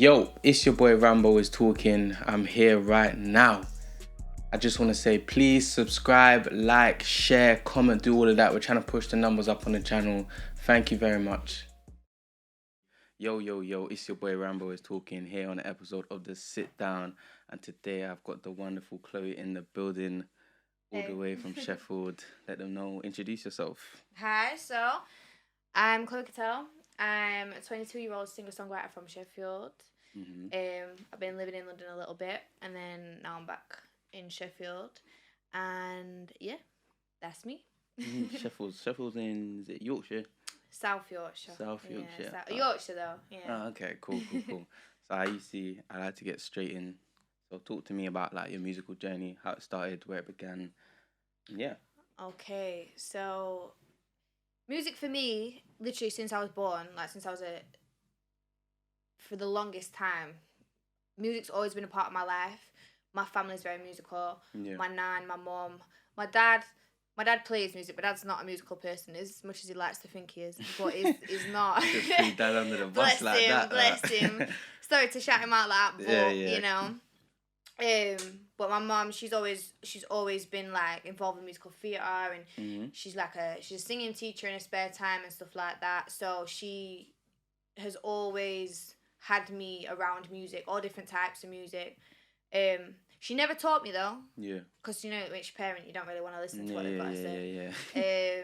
Yo, it's your boy Rambo is talking. I'm here right now. I just want to say please subscribe, like, share, comment, do all of that. We're trying to push the numbers up on the channel. Thank you very much. Yo, it's your boy Rambo is talking here on an episode of The Sit Down. And today I've got the wonderful Chloe in the building, all the way from Sheffield. Let them know. Introduce yourself. Hi, so I'm Chloe Cattell. I'm a 22-year-old singer-songwriter from Sheffield. I've been living in London a little bit, and then now I'm back in Sheffield. And yeah, that's me. Sheffield's in, is it Yorkshire? South Yorkshire. South Yorkshire. Yeah, Yorkshire though. Yeah. Oh, okay, cool. So I like to get straight in. So talk to me about like your musical journey, how it started, where it began. Yeah. Okay, so music for me, literally since I was born, for the longest time, music's always been a part of my life. My family's very musical. Yeah. My nan, my mum, my dad plays music, but dad's not a musical person as much as he likes to think he is, but he's not. Just threw dad under the bus like that. Bless him. Sorry to shout him out like that, but yeah. you know. But my mum, she's always been like involved in musical theatre, and she's a singing teacher in her spare time and stuff like that. So she has always had me around music, all different types of music. She never taught me though. Yeah. Because you know, which parent you don't really want to listen to what they've got to say. Yeah.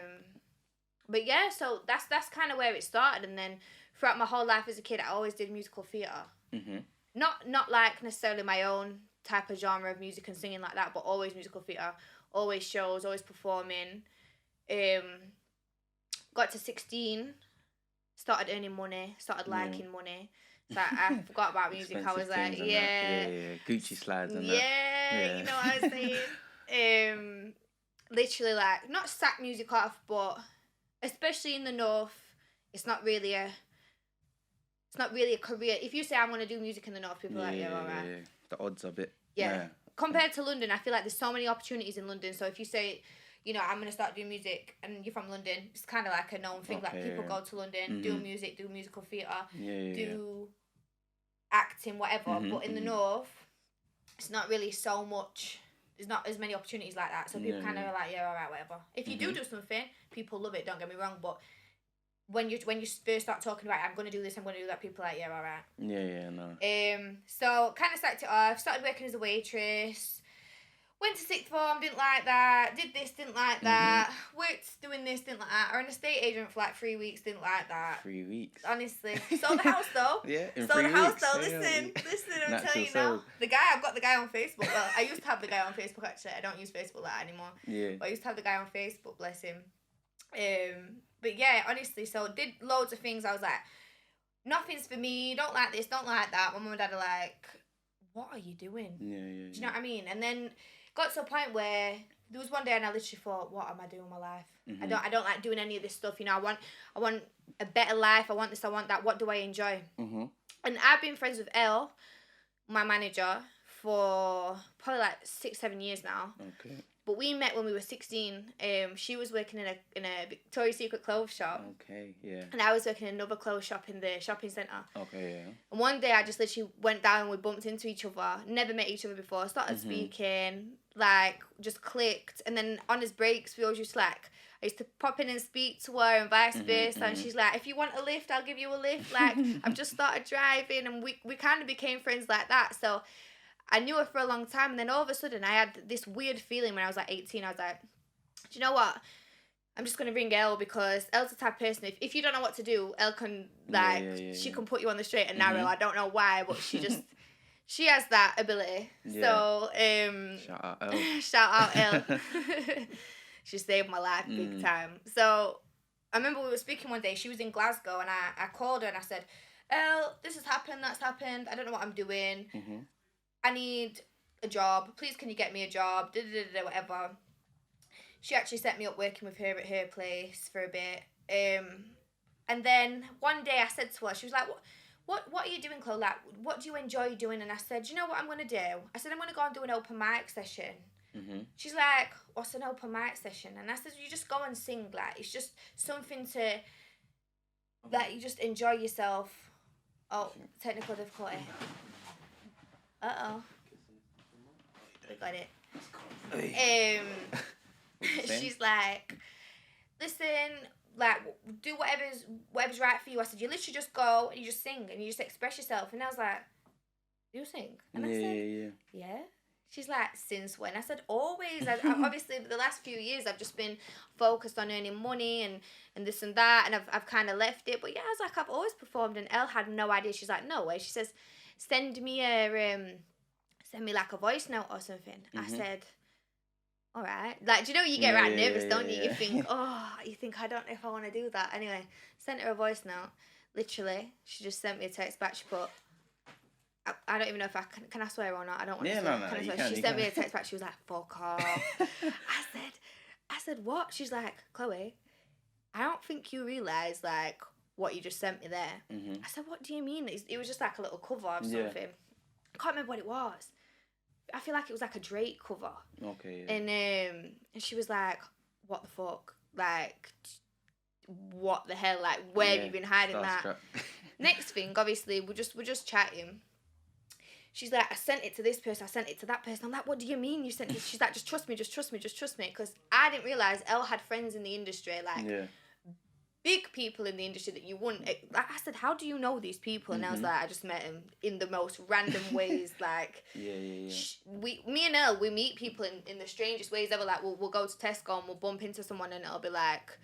But yeah, so that's kind of where it started, and then throughout my whole life as a kid, I always did musical theatre. Not like necessarily my own type of genre of music and singing like that, but always musical theatre, always shows, always performing. Got to 16, started earning money, started liking money. So I forgot about music. I was like, yeah, Gucci slides and that. Yeah, you know what I was saying. Literally like not sack music off, but especially in the north, it's not really a career. If you say I'm gonna do music in the north, people are like, yeah, all right. Yeah. The odds are a bit. Yeah. Compared to London, I feel like there's so many opportunities in London. So if you say, you know, I'm going to start doing music and you're from London, it's kind of like a known thing. Okay, like people go to London, do music, do musical theatre, do acting, whatever. But in the north, it's not really so much. There's not as many opportunities like that. So people kind of are like, yeah, all right, whatever. If you do something, people love it, don't get me wrong. But when you first start talking about, I'm going to do this, I'm going to do that, people are like, yeah, all right. Yeah, no. So kind of started it off, started working as a waitress, went to sixth form, didn't like that, did this, didn't like that, worked doing this, didn't like that, or an estate agent for like 3 weeks, didn't like that. 3 weeks? Honestly. Sold the house though. Sold the house though, listen, I'm telling you now. I've got the guy on Facebook. Well, I used to have the guy on Facebook actually, I don't use Facebook like that anymore. Yeah. But I used to have the guy on Facebook, bless him. But yeah, honestly, so did loads of things. I was like, nothing's for me, don't like this, don't like that. My mum and dad are like, what are you doing? Yeah. Do you know what I mean? And then got to a point where there was one day and I literally thought, what am I doing with my life? I don't like doing any of this stuff, you know. I want a better life, I want this, I want that. What do I enjoy? And I've been friends with Elle, my manager, for probably like 6-7 years now. Okay. But we met when we were 16. She was working in a Victoria's Secret clothes shop. Okay, yeah. And I was working in another clothes shop in the shopping centre. Okay, yeah. And one day I just literally went down and we bumped into each other. Never met each other before. Started speaking, like, just clicked. And then on his breaks, we always used to, like, I used to pop in and speak to her and vice versa. And she's like, if you want a lift, I'll give you a lift. Like, I've just started driving. And we kind of became friends like that. So I knew her for a long time, and then all of a sudden I had this weird feeling when I was like 18. I was like, do you know what? I'm just going to ring Elle because Elle's the type of person, if you don't know what to do, Elle can, like, she can put you on the straight and narrow. I don't know why, but she has that ability. Yeah. So, shout out Elle. Shout out Elle. She saved my life big time. So, I remember we were speaking one day. She was in Glasgow, and I called her and I said, Elle, this has happened, that's happened. I don't know what I'm doing. I need a job. Please, can you get me a job? Whatever. She actually set me up working with her at her place for a bit. And then one day I said to her, she was like, what are you doing, Chloe? Like, what do you enjoy doing? And I said, you know what I'm going to do? I said, I'm going to go and do an open mic session. She's like, what's an open mic session? And I said, you just go and sing. Like, it's just something to, that you just enjoy yourself Oh, technical difficulty. Uh-oh. We got it. She's like, listen, like, do whatever's right for you. I said, you literally just go and you just sing and you just express yourself. And I was like, you sing? And I said, yeah. She's like, since when? I said, always. I obviously, the last few years, I've just been focused on earning money and this and that, and I've kind of left it. But yeah, I was like, I've always performed, and Elle had no idea. She's like, no way. She says, send me like a voice note or something. I said, all right. Like, do you know, you get nervous, don't you? You think, I don't know if I want to do that. Anyway, sent her a voice note. Literally, she just sent me a text back. She put, I don't even know if I can I swear or not. I don't want to swear. No, she sent me a text back. She was like, fuck off. I said, what? She's like, Chloe, I don't think you realise, like, what you just sent me there. I said, what do you mean? It was just like a little cover of something. I can't remember what it was. I feel like it was like a Drake cover. Okay. Yeah. And she was like, what the fuck? Like, what the hell? Like, where have you been hiding that? Next thing, obviously, we're just chatting. She's like, I sent it to this person, I sent it to that person. I'm like, what do you mean you sent it? She's like, just trust me. Because I didn't realise Elle had friends in the industry, like, big people in the industry that you wouldn't. Like, I said, how do you know these people? And I was like, I just met them in the most random ways. Like, me and Elle, we meet people in the strangest ways ever. Like, we'll go to Tesco and we'll bump into someone and it'll be like,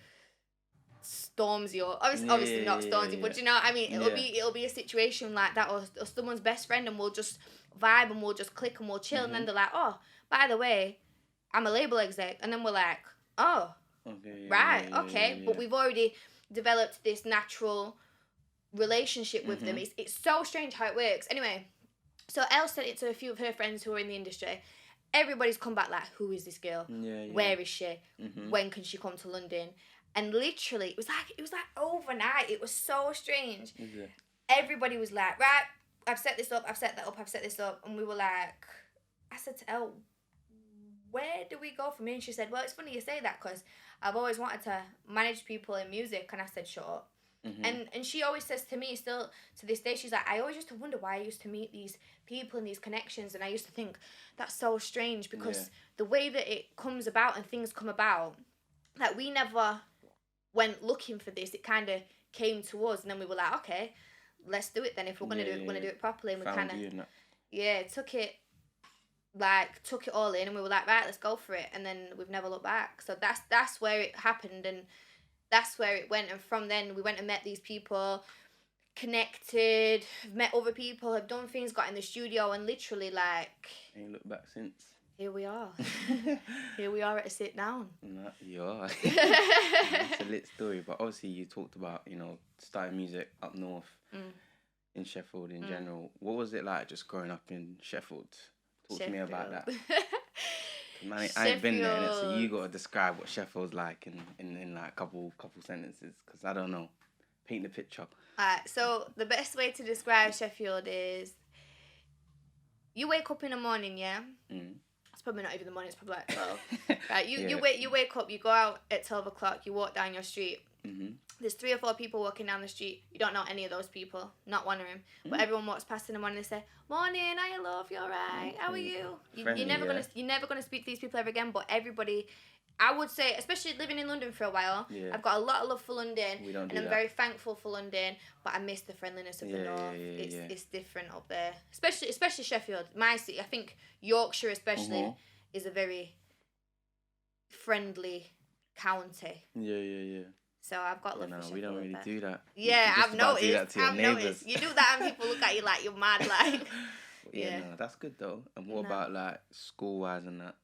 Stormzy, or obviously not Stormzy, but you know what I mean? It'll be a situation like that, or someone's best friend, and we'll just vibe and we'll just click and we'll chill, and then they're like, oh, by the way, I'm a label exec, and then we're like, oh, okay, but we've already developed this natural relationship with them. It's so strange how it works. Anyway, so Elle sent it to a few of her friends who are in the industry. Everybody's come back like, who is this girl? Where is she? When can she come to London? And literally, it was like overnight. It was so strange. Everybody was like, right, I've set this up, I've set that up. And we were like, I said to Elle, where do we go from here? And she said, well, it's funny you say that because I've always wanted to manage people in music. And I said, shut up. And she always says to me, still to this day, she's like, I always used to wonder why I used to meet these people and these connections. And I used to think, that's so strange because the way that it comes about and things come about, like, we never went looking for this. It kind of came to us, and then we were like, okay, let's do it then. If we're gonna do it, we're gonna do it properly. And we kind of took it all in, and we were like, right, let's go for it. And then we've never looked back. So that's where it happened, and that's where it went. And from then we went and met these people, connected, met other people, have done things, got in the studio, and literally like, ain't looked back since. Here we are. Here we are at a sit down. No, you are. It's a lit story, but obviously you talked about, you know, starting music up north in Sheffield in general. What was it like just growing up in Sheffield? Talk to me about that. Man, I ain't been there, innit? So you got to describe what Sheffield's like in like a couple sentences, because I don't know. Paint the picture. Alright, so the best way to describe Sheffield is you wake up in the morning, yeah? It's probably not even the morning, it's probably like 12. Right, you wake up, you go out at 12 o'clock, you walk down your street. There's 3 or 4 people walking down the street. You don't know any of those people, not one of them. But everyone walks past in the morning and they say, morning, hi, love, you alright? How are you? You're never gonna speak to these people ever again, but everybody, I would say, especially living in London for a while, I've got a lot of love for London, and I'm very thankful for London, but I miss the friendliness of the north. It's different up there, especially Sheffield, my city. I think Yorkshire especially is a very friendly county. So I've got love for Sheffield. We don't really do that. Yeah, I've noticed. You do that and people look at you like you're mad, like. No, that's good though. And what about like school-wise and that?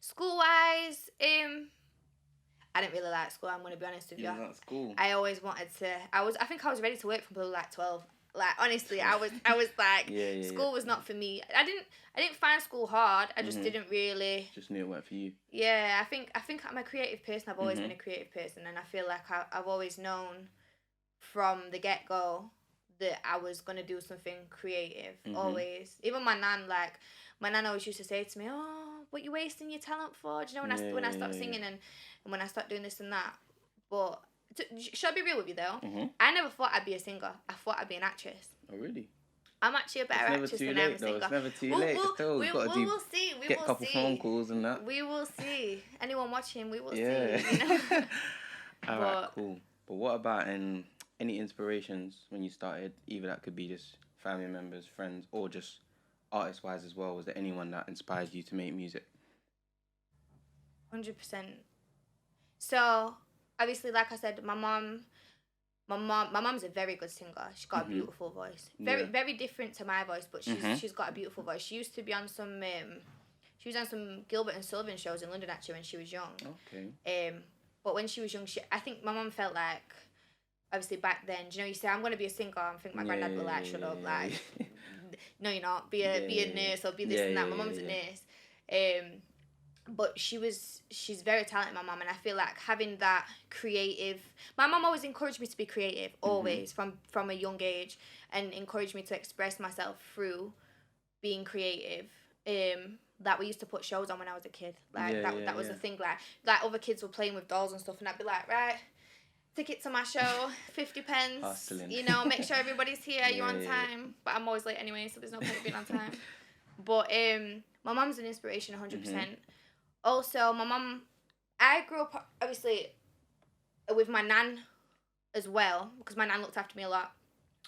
School-wise, I didn't really like school, I'm going to be honest with you. Not school. I always wanted to, I think I was ready to work from probably like 12. Like, honestly, I was like, school was not for me. I didn't find school hard, I just didn't really. Just knew it weren't for you. Yeah, I think I'm a creative person, I've always been a creative person, and I feel like I've always known from the get-go that I was going to do something creative, always. Even my nan always used to say to me, oh, what you wasting your talent for? Do you know when I start singing and when I start doing this and that? But should I be real with you though? I never thought I'd be a singer. I thought I'd be an actress. Oh, really? I'm actually a better actress than I'm a singer. It's never too late. We'll see. Get a couple phone calls and that. We will see. Anyone watching, we will see. All right, cool. But what about any inspirations when you started? Either that could be just family members, friends, or just artist-wise as well. Was there anyone that inspired you to make music? 100%. So, obviously, like I said, my mom's a very good singer. She's got a beautiful voice. Very different to my voice, but she's got a beautiful voice. She used to be on some Gilbert and Sullivan shows in London actually when she was young. Okay. But when she was young, I think my mum felt like, obviously back then, you say I'm gonna be a singer. I think my granddad will like shut up, like, no you're not. Be a nurse or be this and that. My mum's a nurse. But she's very talented, my mum, and I feel like having that creative. My mum always encouraged me to be creative, always from a young age, and encouraged me to express myself through being creative. That we used to put shows on when I was a kid, like that was a thing. Like other kids were playing with dolls and stuff, and I'd be like, right, ticket to my show, 50 pence. Hustling. Make sure everybody's here. You're on time, but I'm always late anyway, so there's no point in being on time. But my mum's an inspiration, 100%. Also, my mum, I grew up, obviously, with my nan as well, because my nan looked after me a lot.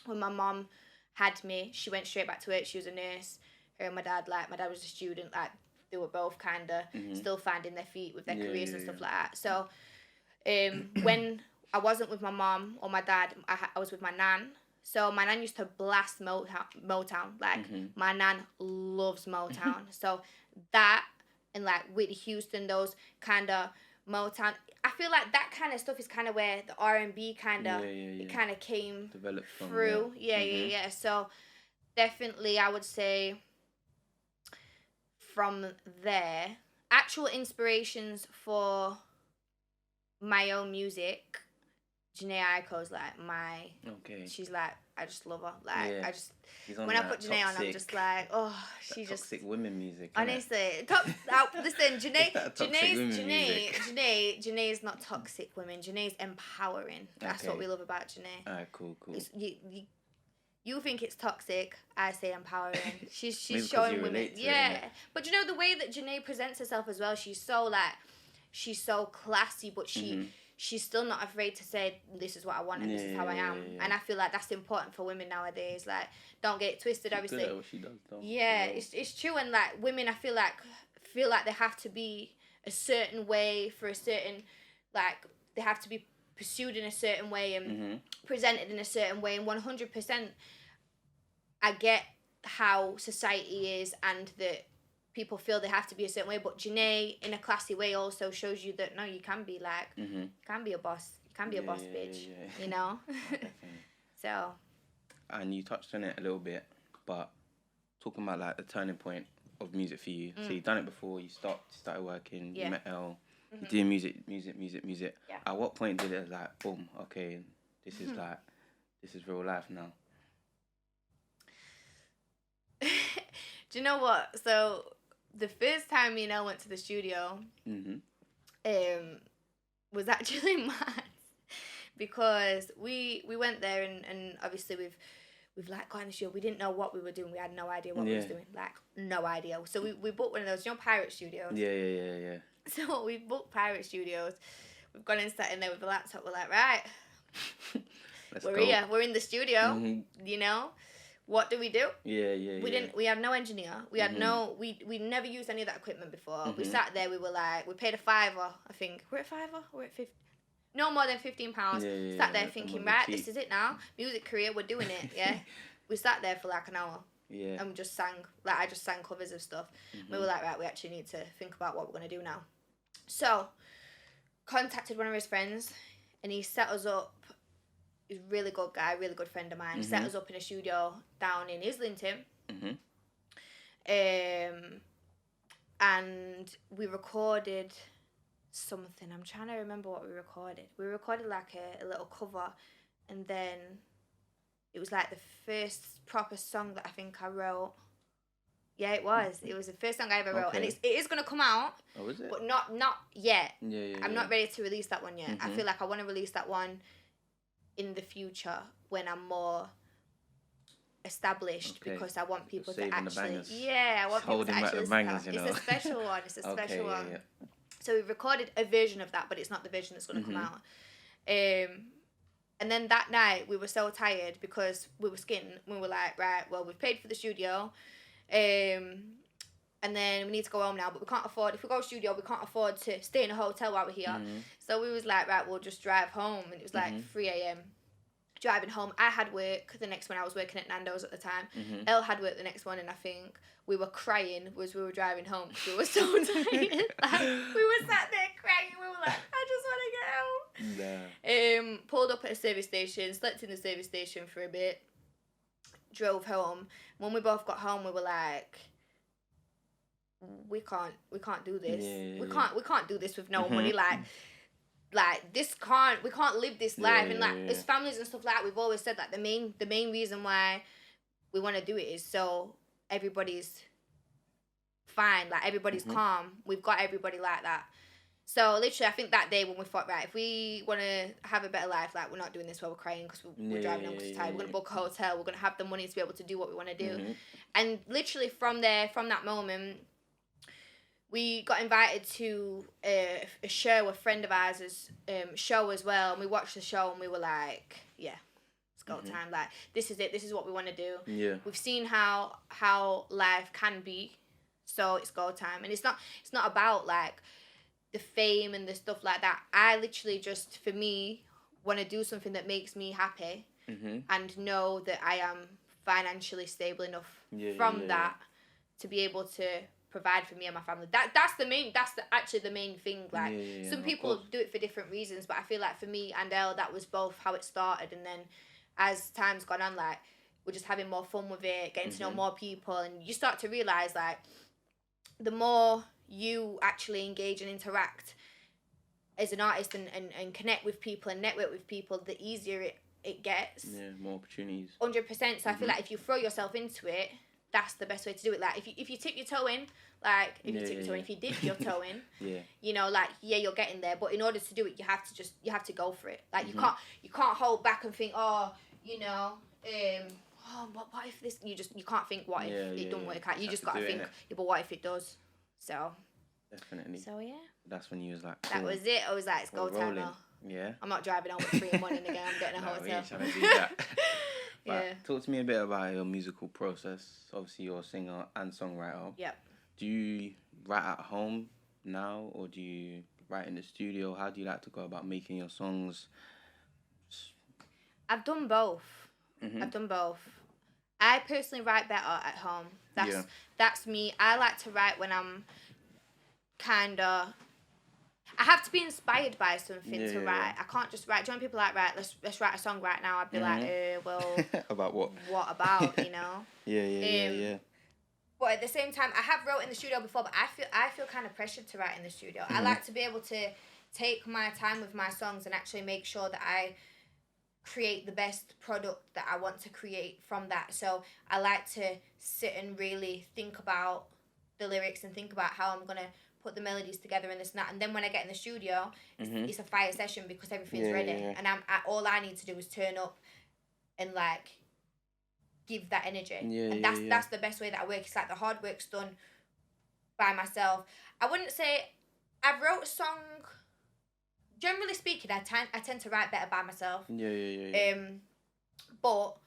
When my mum had me, she went straight back to it. She was a nurse. Her and my dad was a student. Like, they were both kind of still finding their feet with their careers and stuff like that. So, when I wasn't with my mum or my dad, I was with my nan. So, my nan used to blast Motown. Like, my nan loves Motown. So, that... and like Whitney Houston, those kind of Motown. I feel like that kind of stuff is kind of where the R&B kind of it kind of came developed through. Yeah. So definitely, I would say from there, actual inspirations for my own music. Jhené Aiko's like she's like, I just love her. Like I just when I put Jhené on, I'm just like, oh, she just toxic women music. Honestly, listen, Jhené is not toxic women. Jhené's empowering. That's what we love about Jhené. Alright, cool. You think it's toxic? I say empowering. She's showing women. But the way that Jhené presents herself as well, she's so classy, but she's still not afraid to say, this is what I want and this is how I am. And I feel like that's important for women nowadays. Like, don't get it twisted, obviously. Good at what she does, though. Yeah, it's true. And, like, women, I feel like they have to be a certain way for a certain, like, they have to be pursued in a certain way and presented in a certain way. And 100%, I get how society is and that people feel they have to be a certain way, but Jhené, in a classy way, also shows you that no, you can be like, you can be a boss, you can be a boss bitch, Oh, So. And you touched on it a little bit, but talking about like the turning point of music for you. So you've done it before. You started working. You met Elle. You're doing music. Yeah. At what point did it like, boom? Okay, this is real life now. Do you know what? So the first time me and Elle went to the studio, was actually mad because we went there and obviously we've like got in the studio. We didn't know what we were doing. We had no idea what we was doing. Like no idea. So we booked one of those, pirate studios. Yeah. So we booked pirate studios. We've gone and sat in there with a laptop. We're like, right, we're here. We're in the studio. What do we do? We had no engineer. We had no. We never used any of that equipment before. We sat there. We were like, we paid a $5. I think we're at $5. We're at 50. No more than £15. Sat there thinking, right, this is it now. Music career, we're doing it. Yeah. We sat there for like an hour. Yeah. And we just sang. Like I just sang covers of stuff. We were like, right, we actually need to think about what we're gonna do now. So, contacted one of his friends, and he set us up. He's a really good guy, really good friend of mine. Set us up in a studio down in Islington. And we recorded something. I'm trying to remember what we recorded. We recorded like a little cover, and then it was like the first proper song that I think I wrote. Yeah, it was. It was the first song I ever wrote, and it is gonna come out. Oh, is it? But not yet. Yeah. I'm not ready to release that one yet. I feel like I want to release that one in the future when I'm more established because I want people to actually, I want people to actually bangers, you know. It's a special one. It's a special one. Yeah. So we recorded a version of that, but it's not the version that's going to come out. And then that night we were so tired because we were skinning. We were like, right, well, we've paid for the studio, and then we need to go home now, but we can't afford, if we go studio, we can't afford to stay in a hotel while we're here. So we was like, right, we'll just drive home. And it was like 3 a.m. driving home. I had work the next one. I was working at Nando's at the time. Elle had work the next one, and I think we were crying as we were driving home because we were so tired. Like, we were sat there crying. We were like, I just want to get home. Pulled up at a service station, slept in the service station for a bit, drove home. When we both got home, we were like, we can't do this. We can't do this with no money. Like we can't live this life. And like as families and stuff like that, we've always said that the main reason why we want to do it is so everybody's fine, like everybody's calm. We've got everybody like that. So literally, I think that day when we thought, right, if we want to have a better life, like we're not doing this while we're crying because we're driving home because we're tired. We're gonna book a hotel. We're gonna have the money to be able to do what we want to do. And literally from that moment, we got invited to a show, a friend of ours' show as well, and we watched the show and we were like, yeah, it's go time. Like, this is it. This is what we want to do. Yeah. We've seen how life can be, so it's go time. And it's not about like the fame and the stuff like that. I literally just, for me, want to do something that makes me happy and know that I am financially stable enough that to be able to provide for me and my family. That's actually the main thing. Like some people do it for different reasons, but I feel like for me and Elle, that was both how it started, and then as time's gone on, like we're just having more fun with it, getting to know more people, and you start to realize like the more you actually engage and interact as an artist and connect with people and network with people, the easier it gets. Yeah, more opportunities. 100%. So I feel like if you throw yourself into it, that's the best way to do it. Like if you tip your toe in, like if you dip your toe in, you know, like you're getting there. But in order to do it, you have to go for it. Like you can't hold back and think, what if this? You can't think what if it don't work out. You just gotta think, but what if it does? So definitely. So yeah. That's when you was like, cool. That was it. I was like, it's go time now. Yeah. I'm not driving home at 3 a.m. again. I'm getting a hotel. We ain't trying to do that. But talk to me a bit about your musical process. Obviously, you're a singer and songwriter. Yep. Do you write at home now, or do you write in the studio? How do you like to go about making your songs? I've done both. I personally write better at home. That's me. I like to write when I'm I have to be inspired by something to write. I can't just write. Do you know when people like, right, let's write a song right now? I'd be like, well... about what? What about, you know? Yeah. But at the same time, I have wrote in the studio before, but I feel kind of pressured to write in the studio. I like to be able to take my time with my songs and actually make sure that I create the best product that I want to create from that. So I like to sit and really think about the lyrics and think about how I'm going to put the melodies together and this and that, and then when I get in the studio, it's a fire session because everything's ready, and all I need to do is turn up and like give that energy, and that's the best way that I work. It's like the hard work's done by myself. I wouldn't say I wrote a song. Generally speaking, I tend to write better by myself. But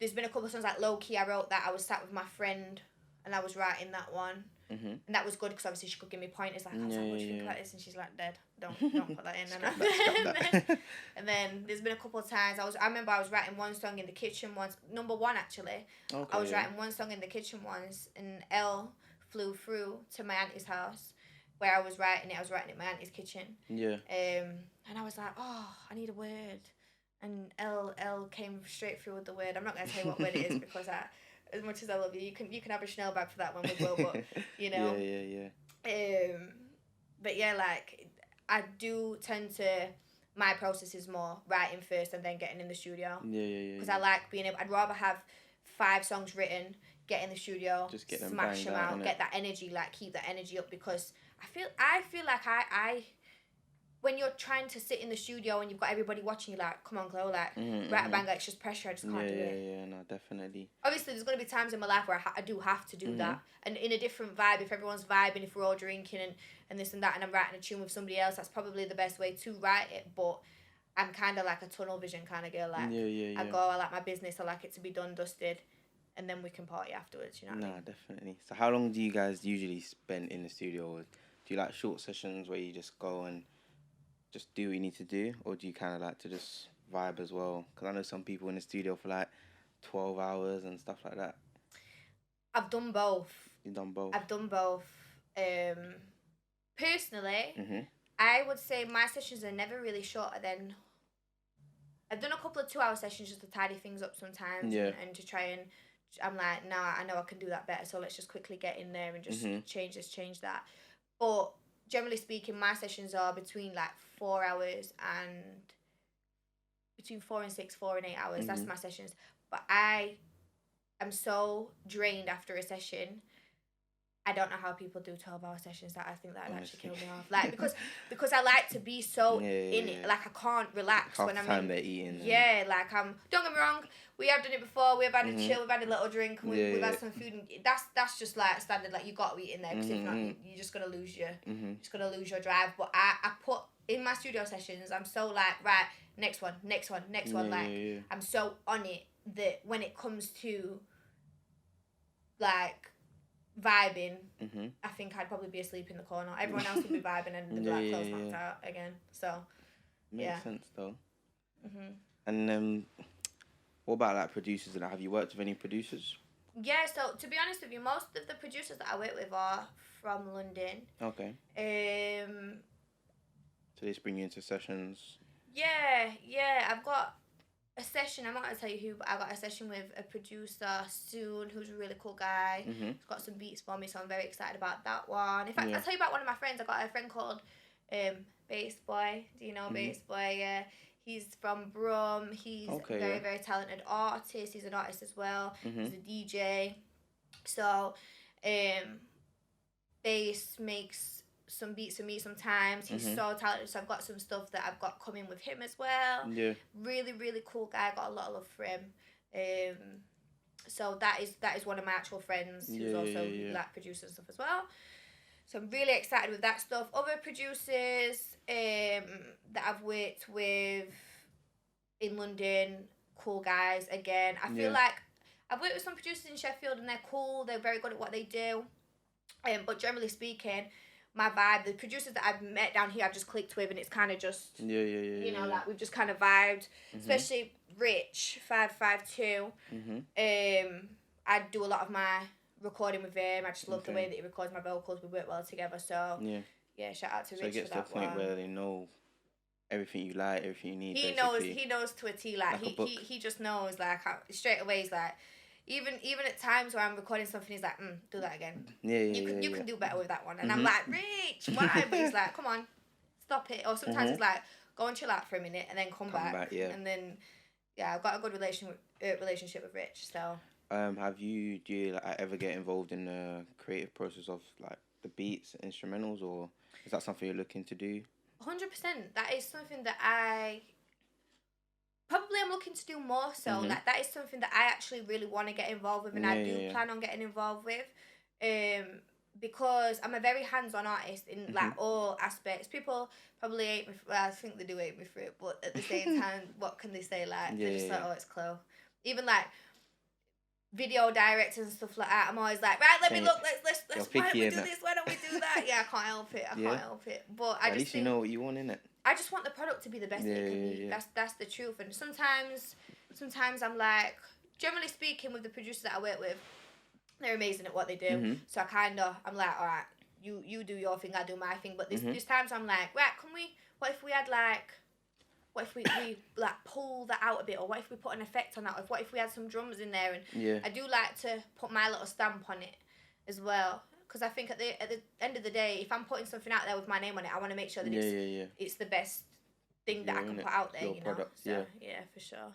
there's been a couple of songs like Low Key I wrote that I was sat with my friend and I was writing that one. And that was good because obviously she could give me pointers like, what do you think about this? And she's like, dead, don't put that in. And then there's been a couple of times I remember I was writing one song in the kitchen once, number one actually. Okay, I was writing one song in the kitchen once, and Elle flew through to my auntie's house where I was writing it. I was writing it in my auntie's kitchen. Yeah. And I was like, I need a word. And Elle came straight through with the word. I'm not gonna tell you what word it is because as much as I love you, you can have a Chanel bag for that one as well, but, you know. Yeah. But yeah, like, I do tend to, my process is more writing first and then getting in the studio. Yeah. Because I like being able, I'd rather have 5 songs written, get in the studio, just get them smash them out, get that energy, like, keep that energy up, because I feel like when you're trying to sit in the studio and you've got everybody watching you, like, come on, Chloe, like, write a banger, it's just pressure, I just can't do it. Yeah, no, definitely. Obviously, there's going to be times in my life where I do have to do that. And in a different vibe, if everyone's vibing, if we're all drinking and this and that, and I'm writing a tune with somebody else, that's probably the best way to write it. But I'm kind of like a tunnel vision kind of girl. Like, I go, I like my business, I like it to be done, dusted, and then we can party afterwards, you know what I mean? Definitely. So how long do you guys usually spend in the studio? Do you like short sessions where you just go and just do what you need to do, or do you kind of like to just vibe as well? Because I know some people in the studio for like 12 hours and stuff like that. I've done both. You've done both? I've done both. Personally, I would say my sessions are never really shorter than... I've done a couple of 2-hour sessions just to tidy things up sometimes and to try and... I'm like, nah, I know I can do that better, so let's just quickly get in there and just change this, change that. But generally speaking, my sessions are between like 4 hours and... Between 4 and 6, 4 and 8 hours. That's my sessions. But I am so drained after a session. I don't know how people do 12-hour sessions. That I think that would actually kill me off. Like because I like to be so in it. Like I can't relax half when I'm time they're eating. Yeah, like I'm. Don't get me wrong. We have done it before. We've had a chill. We've had a little drink. And we've had some food. And that's just like standard. Like you got to eat in there because if not, you're just gonna lose your drive. But I put in my studio sessions. I'm so like right. Next one. Like I'm so on it that when it comes to like vibing, I think I'd probably be asleep in the corner. Everyone else would be vibing and the black clothes knocked out again. So makes sense though. And what about like producers? And have you worked with any producers? Yeah, so to be honest with you, most of the producers that I work with are from London. Okay. So they just bring you into sessions. Yeah, I've got a session. I'm not gonna tell you who, but I got a session with a producer soon, who's a really cool guy. He's got some beats for me, so I'm very excited about that one. In fact, I'll tell you about one of my friends. I got a friend called Bass Boy. Do you know Bass Boy? Yeah, he's from Brum. He's very very talented artist. He's an artist as well. He's a DJ. So, Bass makes some beats for me sometimes. He's so talented, so I've got some stuff that I've got coming with him as well. Yeah. Really, really cool guy. Got a lot of love for him. So that is one of my actual friends who's also like producer and stuff as well. So I'm really excited with that stuff. Other producers that I've worked with in London, cool guys again. I feel like I've worked with some producers in Sheffield and they're cool. They're very good at what they do. But generally speaking, my vibe, the producers that I've met down here, I've just clicked with, and it's kind of just you know, like we've just kind of vibed. Especially Rich 552. I do a lot of my recording with him. I just love the way that he records my vocals. We work well together. So yeah, shout out to Rich. So it gets to the point where they know everything you like, everything you need. He knows to a T. Like he just knows like how, straight away. He's like. Even at times where I'm recording something, he's like, do that again. You can do better with that one. And I'm like, Rich, why? But he's like, come on, stop it. Or sometimes he's like, go and chill out for a minute and then come back. And then, I've got a good relationship with Rich. So. Do you like, ever get involved in the creative process of like the beats, instrumentals, or is that something you're looking to do? 100%. That is something that I'm looking to do more so. Like that is something that I actually really want to get involved with, and I do plan on getting involved with, because I'm a very hands-on artist in like all aspects. People probably hate me. I think they do hate me for it, but at the same time, what can they say? Like they're just like, oh, it's Chloe. Even like video directors and stuff like that. I'm always like, right, let me look. Let's. Why don't we do this? Why don't we do that? Yeah, I can't help it. I can't help it. But I just think, you know what you want in it. I just want the product to be the best it can be. That's the truth. And sometimes I'm like, generally speaking, with the producers that I work with, they're amazing at what they do. So I'm like, all right, you do your thing, I do my thing. But there's times I'm like, right, what if we like pull that out a bit, or what if we put an effect on that, or what if we had some drums in there? And I do like to put my little stamp on it as well. Because I think at the end of the day, if I'm putting something out there with my name on it, I want to make sure that it's the best thing that I can put out there, you know. Product, so, for sure.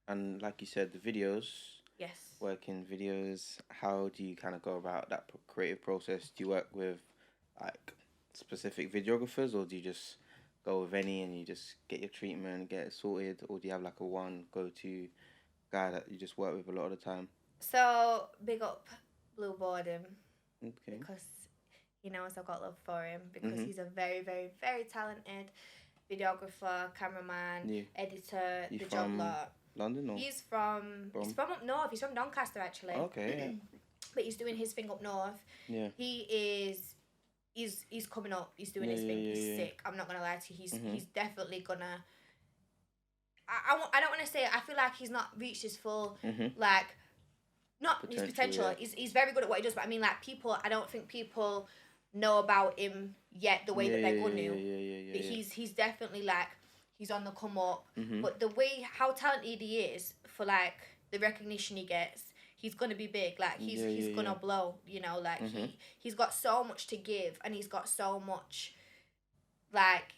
And like you said, the videos. Yes. Working videos. How do you kind of go about that creative process? Do you work with like specific videographers, or do you just go with any and you just get your treatment, get it sorted, or do you have like a one go-to guy that you just work with a lot of the time? So big up Blue Boredom Okay. because he knows I've got love for him because Mhm. he's a very, very, very talented videographer, cameraman, Yeah. editor, You the job from lot. London or? He's from up north. He's from Doncaster actually. Okay. Yeah. But he's doing his thing up north. Yeah. He's coming up. He's doing Yeah, his thing. yeah, He's yeah. sick. I'm not gonna lie to you. Mhm. He's definitely gonna. I don't want to say it. I feel like he's not reached his full Mhm. like not his Potential, potential. yeah. He's very good at what he does, but I mean like people. I don't think people know about him yet the way that they're gonna. Yeah. But he's definitely like he's on the come up. Mhm. But the way how talented he is for like the recognition he gets, he's gonna be big. Like he's gonna blow. You know, like he's got so much to give, and he's got so much like.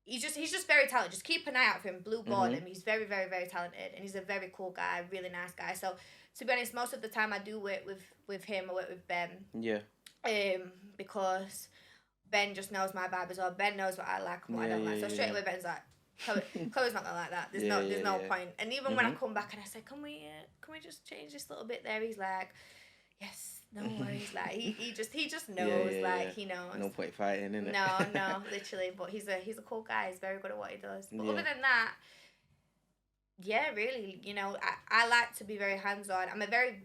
He's just very talented. Just keep an eye out for him. Blue Boredom. He's very, very, very talented, and he's a very cool guy, really nice guy. So to be honest, most of the time I do work with him. I work with Ben. Yeah. Because Ben just knows my vibe as well. Ben knows what I like and what I don't like. So straight away Ben's like, Chloe's not gonna like that. There's no point. And even when I come back and I say, can we just change this little bit there? He's like, yes, no worries. Like he just knows. He knows. No point fighting, innit? No, literally. But he's a cool guy. He's very good at what he does. But other than that, yeah, really, I like to be very hands on. I'm a very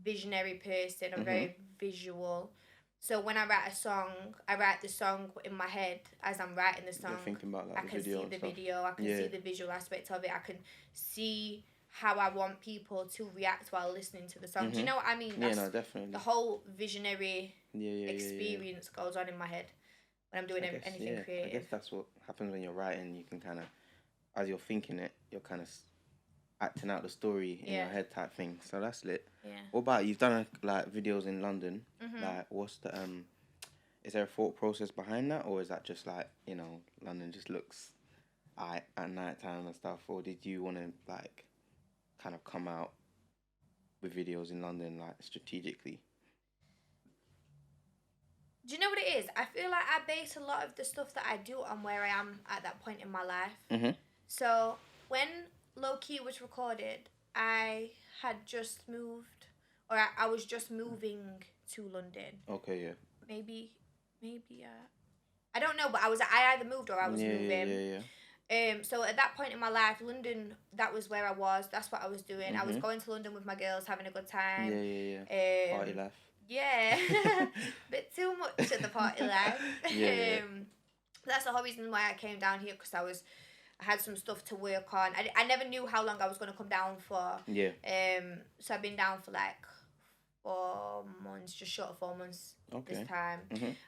visionary person. I'm very visual. So when I write a song, I write the song in my head as I'm writing the song. You're thinking about I can see the video. I can see the visual aspect of it. I can see how I want people to react while listening to the song. Do you know what I mean? No, definitely. The whole visionary experience goes on in my head when I'm doing anything creative. I guess that's what happens when you're writing. You can kind of, as you're thinking it, you're kind of acting out the story in your head type thing. So that's lit. Yeah. What about, you've done like videos in London. Like, what's the is there a thought process behind that, or is that just like, London just looks at night time and stuff, or did you want to like kind of come out with videos in London like strategically? Do you know what it is? I feel like I base a lot of the stuff that I do on where I am at that point in my life. So when Low Key was recorded, I had just moved, or I was just moving to London. Okay, yeah. Maybe, I don't know, but I either moved or I was moving. So at that point in my life, London, that was where I was. That's what I was doing. I was going to London with my girls, having a good time. Party life. Yeah, bit too much of the party life. That's the whole reason why I came down here, because I had some stuff to work on. I never knew how long I was going to come down for. So I've been down for like 4 months, just short of 4 months this time.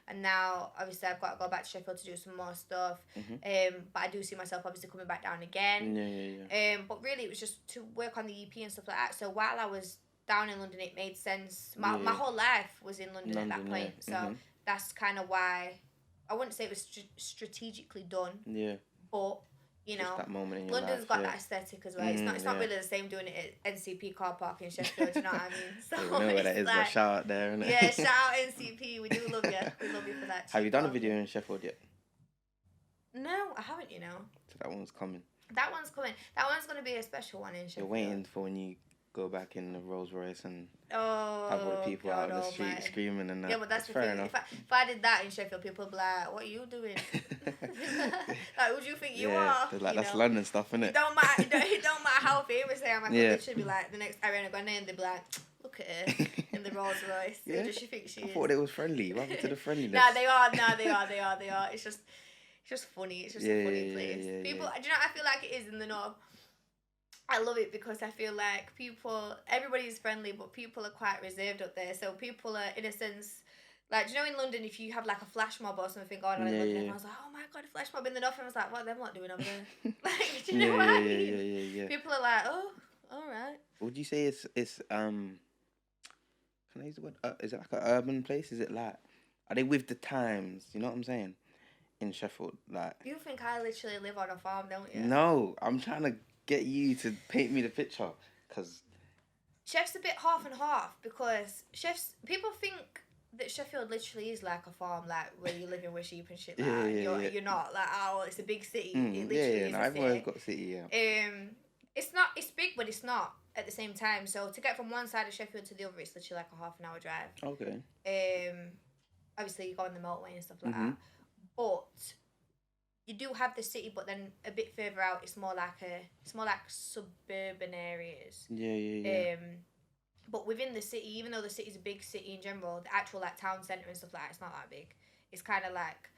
And now, obviously, I've got to go back to Sheffield to do some more stuff. But I do see myself obviously coming back down again. But really, it was just to work on the EP and stuff like that. So while I was down in London, it made sense. My whole life was in London at that point. So that's kind of why, I wouldn't say it was strategically done. But just that moment in your London's life, got that aesthetic as well. It's not really the same doing it at NCP car park in Sheffield. You know what I mean? So we know where that is. Like, shout out there, innit? Yeah, shout out NCP. We do love you. We love you for that. Have you done a video in Sheffield yet? No, I haven't. So that one's coming. That one's coming. That one's gonna be a special one in Sheffield. You're waiting for when you go back in the Rolls Royce and have all the people out on the street screaming and that. Yeah, but that's fair enough. If I did that in Sheffield, people would be like, "What are you doing? Like, who do you think you are?" Like, that's London stuff, innit? It don't matter. It don't matter how famous they are. I could literally be like the next Ariana Grande, and they'd be like, "Look at her in the Rolls Royce. Who does she think she is?" I thought it was friendly. What happened to the friendliness? Nah, they are. It's just funny. It's just a funny place. People, do you know what I feel like it is in the north? I love it because I feel like everybody's friendly, but people are quite reserved up there. So people are, in a sense, like, do you know in London, if you have like a flash mob or something going on in London, everyone's like, "Oh my God, a flash mob," in the north, and I was like, "What are them lot doing over there?" Like, do you know what I mean? Yeah. People are like, "Oh, all right." Would you say it's can I use the word? Is it like an urban place? Is it like, are they with the times? You know what I'm saying? In Sheffield, like. You think I literally live on a farm, don't you? No, I'm trying to get you to paint me the picture, because Chef's a bit half and half, because people think that Sheffield literally is like a farm, like where you live in with sheep and shit. Yeah, Like yeah. you're not like, oh, it's a big city. It Yeah, literally yeah. is No, a everywhere's city. got city. Yeah. It's not. It's big, but it's not at the same time. So to get from one side of Sheffield to the other, it's literally like a half an hour drive. Okay. Obviously you go on the motorway and stuff like Mhm. that, but you do have the city, but then a bit further out, it's more like suburban areas. Yeah. But within the city, even though the city's a big city in general, the actual like town centre and stuff like that, it's not that big. It's kind of like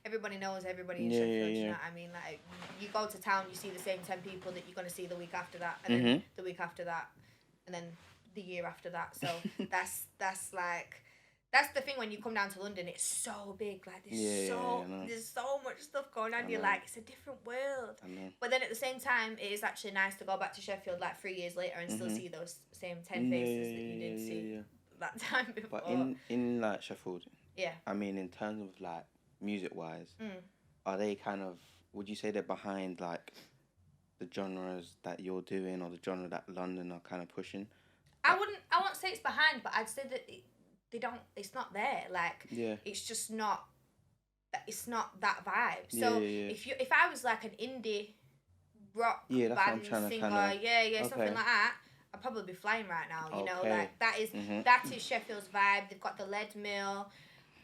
everybody knows everybody in Yeah, Sheffield. yeah, You know yeah. what I mean? Like you go to town, you see the same 10 people that you're gonna see the week after that, and then the week after that, and then the year after that. So that's like. That's the thing when you come down to London, it's so big. Like there's so much stuff going on. You're like, it's a different world. I know. But then at the same time, it is actually nice to go back to Sheffield like 3 years later and still see those same 10 faces that you did see that time before. But in like Sheffield, yeah. I mean, in terms of like music wise, are they kind of? Would you say they're behind like the genres that you're doing or the genre that London are kind of pushing? I wouldn't say it's behind, but I'd say that they don't. It's not there. Like it's just not. It's not that vibe. So if I was like an indie rock band singer, something like that, I'd probably be flying right now. You know, like that is Sheffield's vibe. They've got the Lead Mill.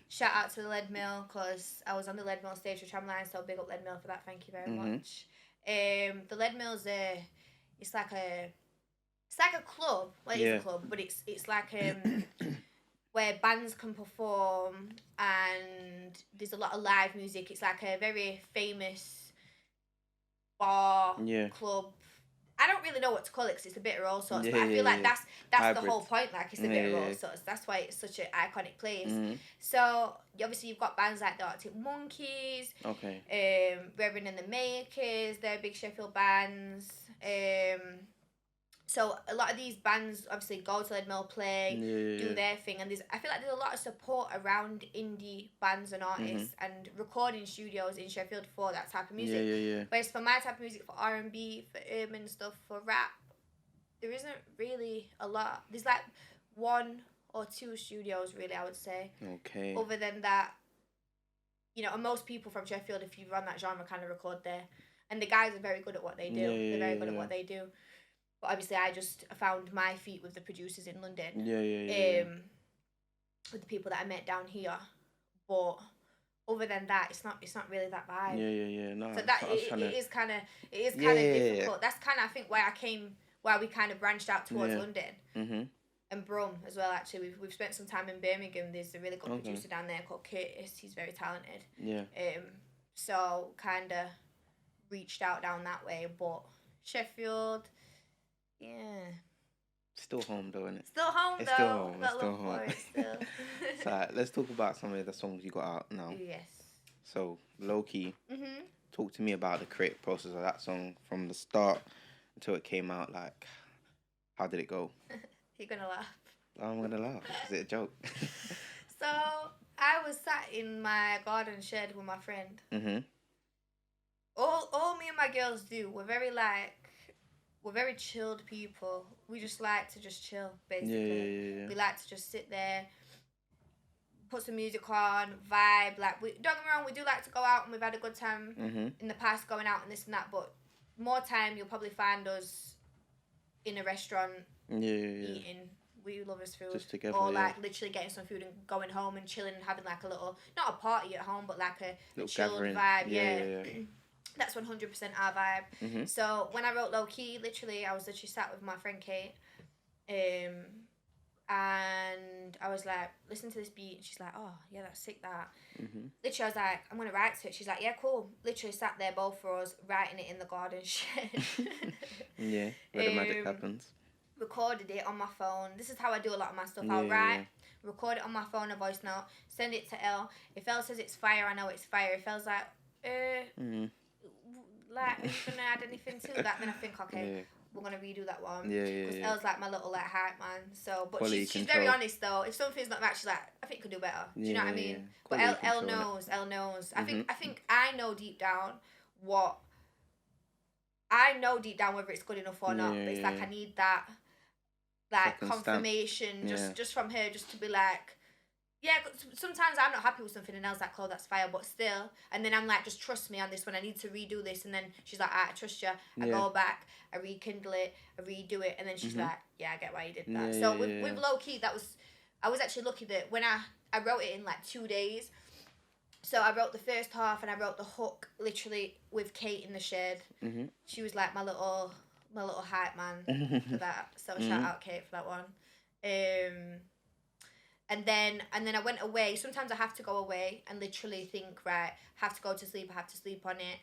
Shout out to the Lead Mill because I was on the Lead Mill stage with Tramline, so big up Lead Mill for that. Thank you very much. The Lead Mill's it's like a club. Well, it is a club, but it's like where bands can perform and there's a lot of live music. It's like a very famous bar club. I don't really know what to call it because it's a bit of all sorts, but I feel like that's the whole point. Like it's a bit of all sorts. That's why it's such an iconic place. So obviously you've got bands like the Arctic Monkeys, Reverend and the Makers. They're big Sheffield bands. So a lot of these bands obviously go to Lead Mill, play, do their thing, and I feel like there's a lot of support around indie bands and artists and recording studios in Sheffield for that type of music. Whereas for my type of music, for R&B, for urban stuff, for rap, there isn't really a lot. There's like 1 or 2 studios really, I would say. Okay. Other than that, you know, and most people from Sheffield, if you run that genre, kind of record there, and the guys are very good at what they do. They're very good at what they do. But obviously, I just found my feet with the producers in London. With the people that I met down here, but other than that, it's not really that vibe. No. So that it is kind of difficult. That's kind of I think why we kind of branched out towards London. And Brum as well. Actually, we've spent some time in Birmingham. There's a really good producer down there called Curtis. He's very talented. So kind of reached out down that way, but Sheffield. Yeah. Still home though, isn't it? Still home it's though. Still home. So let's talk about some of the songs you got out now. Yes. So low key. Talk to me about the creative process of that song from the start until it came out. Like, how did it go? You're gonna laugh. I'm gonna laugh. Is it a joke? So I was sat in my garden shed with my friend. All me and my girls do. We're very chilled people. We just like to just chill, basically. We like to just sit there, put some music on, vibe. Like, don't get me wrong, we do like to go out and we've had a good time in the past going out and this and that, but more time you'll probably find us in a restaurant eating. We love us food. Just together, or like literally getting some food and going home and chilling and having like a little, not a party at home, but like a chilled gathering. Vibe. That's 100% our vibe. So when I wrote Low Key, I was sat with my friend Kate, and I was like, listen to this beat, and she's like, oh yeah, that's sick. That literally, I was like, I'm gonna write to it. She's like, yeah, cool. Literally sat there, both for us, writing it in the garden shed. Where the magic happens. Recorded it on my phone. This is how I do a lot of my stuff. I'll write, record it on my phone, a voice note, send it to Elle. If Elle says it's fire, I know it's fire. If Elle's like, like, are you gonna add anything to that? Then I think, okay, we're gonna redo that one. Because Elle's like my little like hype man. So, but she's very honest though. If something's not right, she's like, I think could do better. Do you know what I mean? But Elle knows. Elle knows. I think I know deep down what. I know deep down whether it's good enough or not. But it's like I need that, like confirmation, just from her, just to be like, Yeah, 'cause sometimes I'm not happy with something and Elle's like, "Oh, that's fire," but still. And then I'm like, "Just trust me on this one. I need to redo this." And then she's like, "I trust you." I Yeah. go back, I rekindle it, I redo it, and then she's like, "Yeah, I get why you did that." Yeah, So yeah, with yeah. low key, I was actually lucky that when I wrote it in like 2 days. So I wrote the first half and I wrote the hook literally with Kate in the shed. She was like my little hype man for that. So shout out Kate for that one. And then I went away. Sometimes I have to go away and literally think, right, have to go to sleep. I have to sleep on it,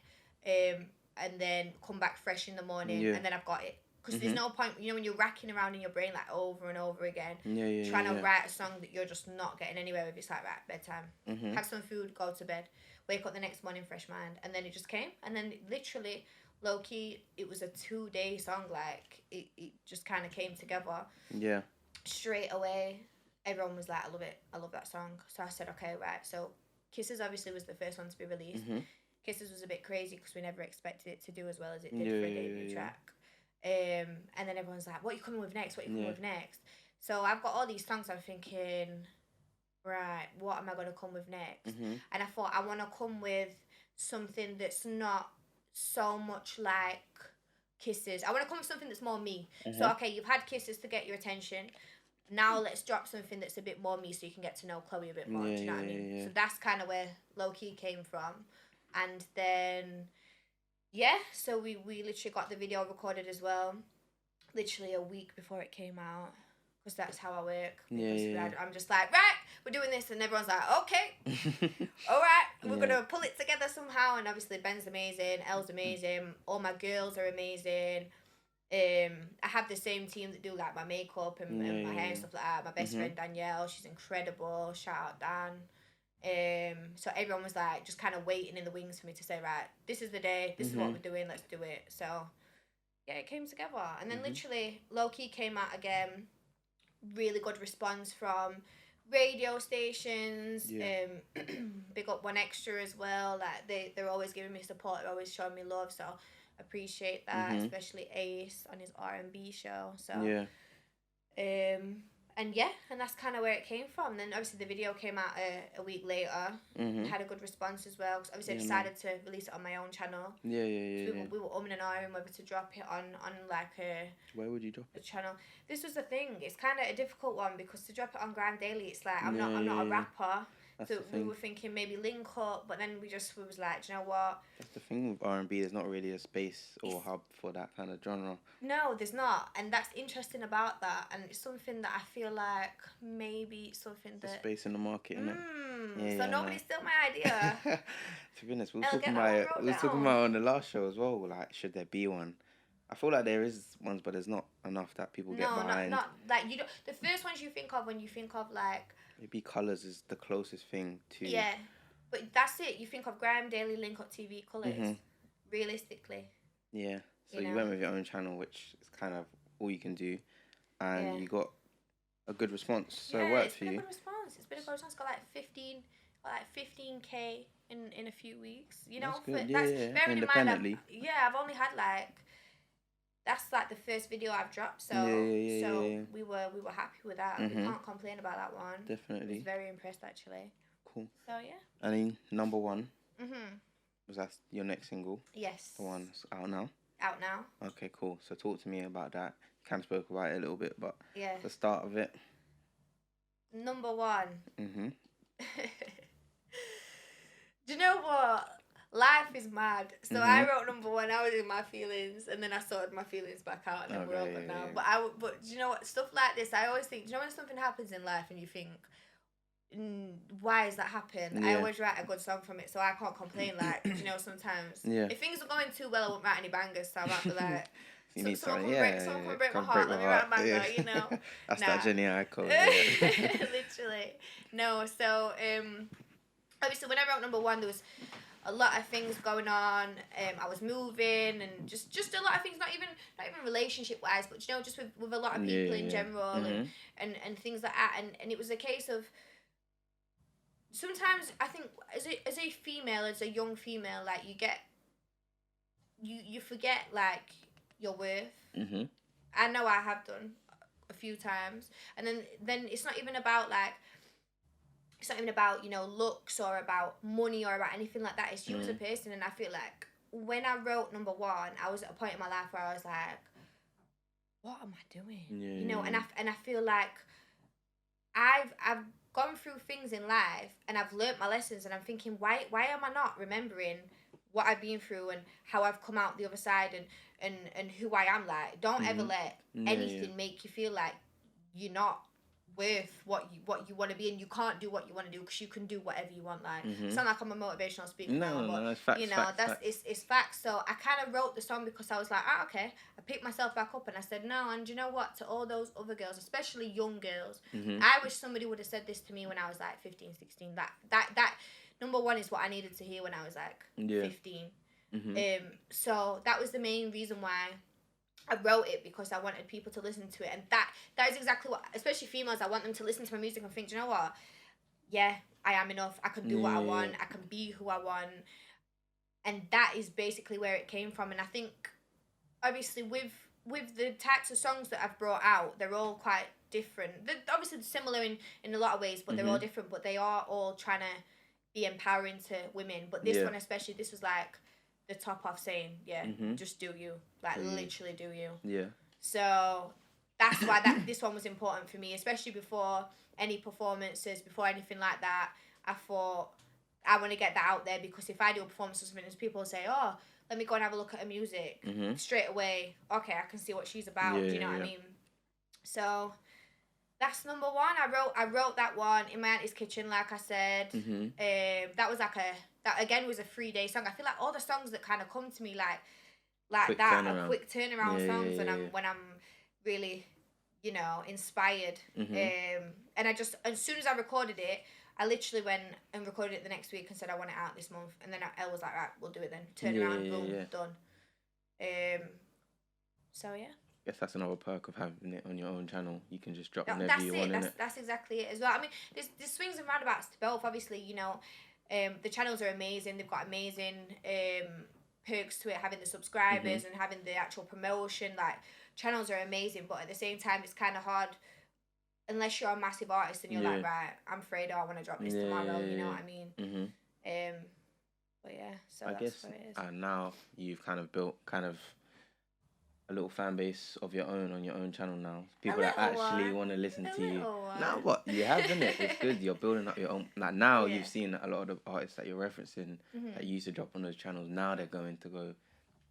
and then come back fresh in the morning, Yeah. and then I've got it. Because there's no point, when you're racking around in your brain like over and over again, Yeah, trying to yeah. write a song that you're just not getting anywhere with. It's like, right, bedtime, have some food, go to bed, wake up the next morning, fresh mind, and then it just came, and then literally, low key, it was a 2 day song. Like it just kind of came together. Yeah. Straight away, everyone was like, I love it. I love that song. So I said, okay, right. So Kisses obviously was the first one to be released. Kisses was a bit crazy because we never expected it to do as well as it did for a debut track. And then everyone's like, what are you coming with next? What are you coming with next? So I've got all these songs. I'm thinking, right, what am I going to come with next? And I thought, I want to come with something that's not so much like Kisses. I want to come with something that's more me. So, okay, you've had Kisses to get your attention. Now let's drop something that's a bit more me so you can get to know Chloe a bit more. Yeah, do you know what I yeah, mean? yeah. So that's kind of where Low Key came from. And then, yeah, so we literally got the video recorded as well, literally a week before it came out. Because that's how I work. Yeah. I'm just like, right, we're doing this. And everyone's like, okay, all right, we're going to pull it together somehow. And obviously Ben's amazing, Elle's amazing, all my girls are amazing. I have the same team that do like my makeup and my hair and stuff like that. My best friend Danielle, she's incredible. Shout out Dan. So everyone was like just kind of waiting in the wings for me to say, right, this is the day, this is what we're doing, let's do it. So yeah, it came together. And then literally Low Key came out again. Really good response from radio stations. Big up One Extra as well. Like they're always giving me support, they're always showing me love. So appreciate that, especially Ace on his R&B show. So and that's kind of where it came from. Then obviously the video came out a week later. Had a good response as well. Cause obviously I decided to release it on my own channel. So we were umming and ahhing whether to drop it on like a. Where would you drop it? Channel. This was the thing. It's kind of a difficult one because to drop it on Grand Daily, it's like I'm not a rapper. That's so the we thing. were thinking maybe link up, but then we was like, do you know what? That's the thing with R&B. There's not really a space or hub for that kind of genre. No, there's not, and that's interesting about that, and it's something that I feel like maybe something that the space in the market, innit? So nobody stole my idea. To be honest, we were talking about on the last show as well. Like, should there be one? I feel like there is ones, but there's not enough that people get behind. No, not like you don't. The first ones you think of when you think of like. Maybe Colours is the closest thing to. Yeah, but that's it. You think of Graham Daily, Link Up TV, Colours. Realistically. Yeah. So you went with your own channel, which is kind of all you can do, and you got a good response. So it worked for you. It's been a good response. It's been a good response. Got like 15K in a few weeks. You know, that's good. That's bearing in mind. I've only had like. That's like the first video I've dropped, so we were happy with that. We can't complain about that one. Definitely. I was very impressed actually. Cool. So yeah. And then number one. Was that your next single? Yes. The one that's out now. Out now. Okay, cool. So talk to me about that. You kind of spoke about it a little bit, but the start of it. Number one. Do you know what? Life is mad. So I wrote number one. I was in my feelings, and then I sorted my feelings back out, and then we're open now. But do you know what? Stuff like this, I always think. Do you know when something happens in life and you think, why has that happened? I always write a good song from it, so I can't complain. Like, you know, sometimes if things are going too well, I won't write any bangers. So I'm about to like. Someone can break my heart. Let me write a banger. You know. That's that Jenny Aiko. Literally. No. So obviously when I wrote number one, there was a lot of things going on. I was moving and just a lot of things, not even relationship wise, but you know, just with a lot of people in general and things like that. And it was a case of sometimes I think as a female, as a young female, like you forget like your worth. I know I have done a few times, and then it's not even about like it's not even about, you know, looks or about money or about anything like that. It's you as a person. And I feel like when I wrote number one, I was at a point in my life where I was like, what am I doing? Yeah, You know, yeah. and I feel like I've gone through things in life and I've learnt my lessons, and I'm thinking, why am I not remembering what I've been through and how I've come out the other side, and who I am. Like, don't ever let Yeah, anything make you feel like you're not worth what you want to be, and you can't do what you want to do, because you can do whatever you want. Like, it's not like I'm a motivational speaker now, but no, it's facts, you know, facts, that's facts. it's facts. So I kind of wrote the song because I was like, okay. I picked myself back up and I said no. And you know what, to all those other girls, especially young girls, I wish somebody would have said this to me when I was like 15, 16. That number one is what I needed to hear when I was like 15. So that was the main reason why I wrote it, because I wanted people to listen to it. And that is exactly what, especially females, I want them to listen to my music and think, do you know what, yeah, I am enough, I can do what I want, I can be who I want. And that is basically where it came from. And I think obviously with the types of songs that I've brought out, they're all quite different. They're obviously similar in a lot of ways, but they're all different. But they are all trying to be empowering to women. But this one especially, this was like the top off saying, just do you. Like, literally do you. Yeah. So that's why this one was important for me, especially before any performances, before anything like that. I thought, I want to get that out there, because if I do a performance or something, people say, oh, let me go and have a look at her music. Straight away, okay, I can see what she's about. Do you know what I mean? So that's number one. I wrote that one in my auntie's kitchen, like I said. That was that again was a 3-day song. I feel like all the songs that kind of come to me like Quick that turnaround. are quick turnaround songs when I'm really, you know, inspired. And I just, as soon as I recorded it, I literally went and recorded it the next week and said I want it out this month. And then Elle was like, right, we'll do it then. Turn around, boom, done. So yeah. Guess that's another perk of having it on your own channel. You can just drop whenever That's you it. want, innit? That's exactly it as well. I mean, there's swings and roundabouts to both. Obviously, you know, the channels are amazing. They've got amazing perks to it, having the subscribers and having the actual promotion. Like, channels are amazing, but at the same time, it's kind of hard unless you're a massive artist and you're like, right, I'm afraid I want to drop this tomorrow. You know what I mean? But yeah, so I guess what it is. now you've kind of built a little fan base of your own on your own channel now. People that actually want to listen to you. Now what? You have, innit? It's good. You're building up your own. Like, now you've seen a lot of the artists that you're referencing that used to drop on those channels. Now they're going to go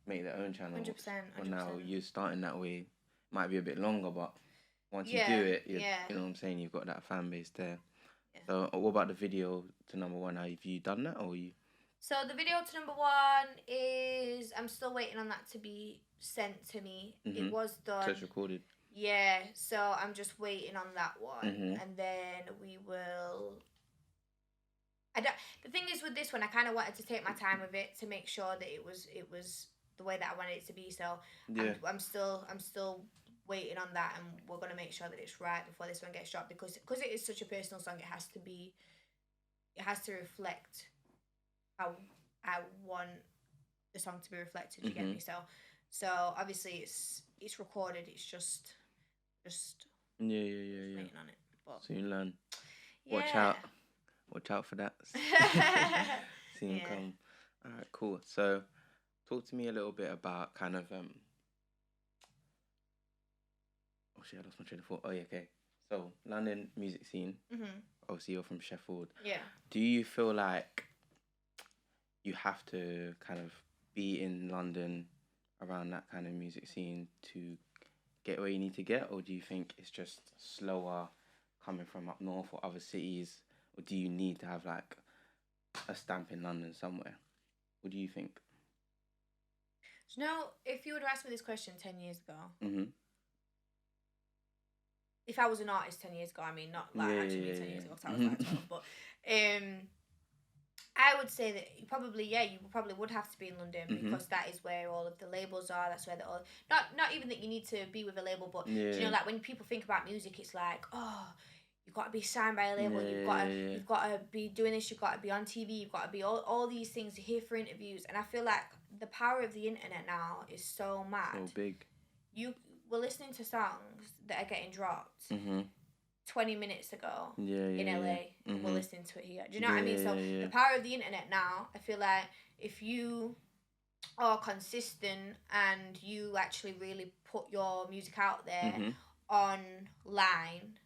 make their own channel. 100%. And now you're starting that way. Might be a bit longer, but once you do it, you know what I'm saying, you've got that fan base there. Yeah. So what about the video to number one? Have you done that, or you? So the video to number one is, I'm still waiting on that to be sent to me. It was done. So it's recorded. Yeah, so I'm just waiting on that one, and then we will. The thing is with this one, I kind of wanted to take my time with it to make sure that it was the way that I wanted it to be. So I'm still waiting on that, and we're gonna make sure that it's right before this one gets dropped, because it is such a personal song. It has to reflect how I want the song to be reflected. You get me? So obviously it's recorded. It's just waiting on it. But soon learn. Watch out for that. Soon come. All right, cool. So talk to me a little bit about kind of oh shit, I lost my train of thought. Oh yeah, okay. So London music scene. Obviously you're from Sheffield. Yeah. Do you feel like you have to kind of be in London around that kind of music scene to get where you need to get, or do you think it's just slower coming from up north or other cities, or do you need to have like a stamp in London somewhere? What do you think? Do you know, if you would have asked me this question 10 years ago, if I was an artist 10 years ago, I mean, not like 10 years ago, because I was like 12, but I would say that you probably would have to be in London, because that is where all of the labels are. That's where not even that you need to be with a label, but you know, like when people think about music, it's like, oh, you've got to be signed by a label, you've got to be doing this, you've got to be on TV, you've got to be all these things, here for interviews. And I feel like the power of the internet now is so mad. So big. We're listening to songs that are getting dropped 20 minutes ago in LA and we're listening to it here. Do you know what I mean? So the power of the internet now, I feel like if you are consistent and you actually really put your music out there online,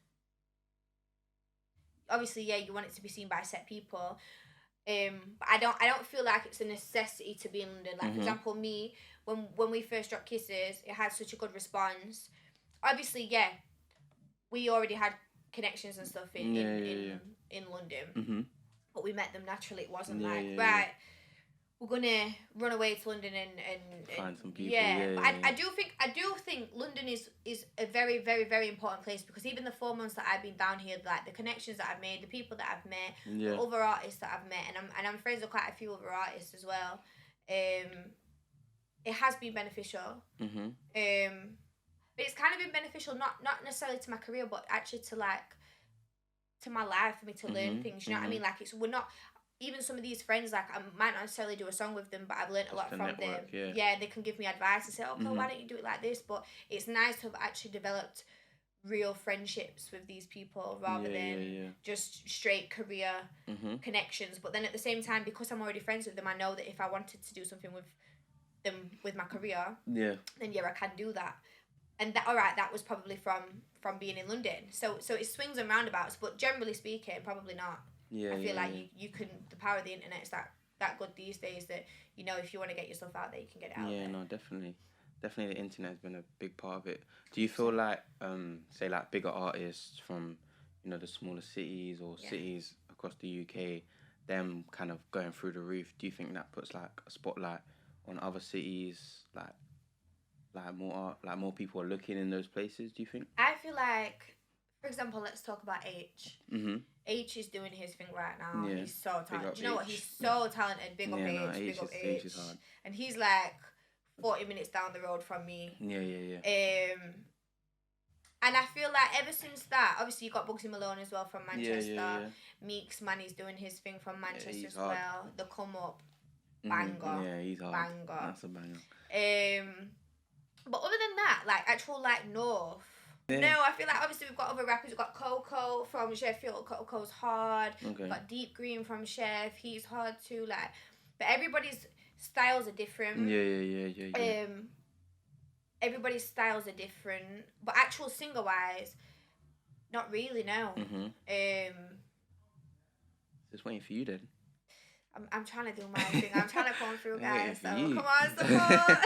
obviously, you want it to be seen by set people. But I don't feel like it's a necessity to be in London. Like for example, me, when we first dropped Kisses, it had such a good response. Obviously, we already had connections and stuff in London, but we met them naturally. It wasn't right. We're gonna run away to London and find some people. But I do think London is a very, very, very important place, because even the 4 months that I've been down here, like the connections that I've made, the people that I've met, the other artists that I've met, and I'm friends with quite a few other artists as well. It has been beneficial. But it's kind of been beneficial not necessarily to my career, but actually to my life, for me to learn things. You know what I mean? Like we're not. Even some of these friends, like I might not necessarily do a song with them, but I've learned a lot from them. Yeah, they can give me advice and say, "Oh, Chloe, why don't you do it like this?" But it's nice to have actually developed real friendships with these people rather than just straight career connections. But then at the same time, because I'm already friends with them, I know that if I wanted to do something with them with my career, then I can do that. And that was probably from being in London. So it swings and roundabouts, but generally speaking, probably not. I feel like you can. The power of the internet is that good these days that if you want to get your stuff out there, you can get it out there. Yeah, no, definitely the internet has been a big part of it. Do you feel like say like bigger artists from the smaller cities or cities across the UK, them kind of going through the roof? Do you think that puts like a spotlight on other cities, like more people are looking in those places? Do you think? I feel like, for example, let's talk about H. H is doing his thing right now. He's so talented. Do you know what? He's so talented. Big up H. No, big up H is hard. And he's like 40 minutes down the road from me. And I feel like ever since that, obviously you got Bugsy Malone as well from Manchester. Meeks Manny's doing his thing from Manchester as well. The Come Up, banger. Yeah, he's hard. Banger. That's a banger. But other than that, like actual like North. Yeah. No, I feel like obviously we've got other rappers. We've got Coco from Sheffield. Coco's hard. Okay. We've got Deep Green from Chef. He's hard too. Like, but everybody's styles are different. Yeah. Everybody's styles are different, but actual singer wise, not really. No. Just waiting for you then. I'm trying to do my thing. I'm trying to come through, guys. So come on, support.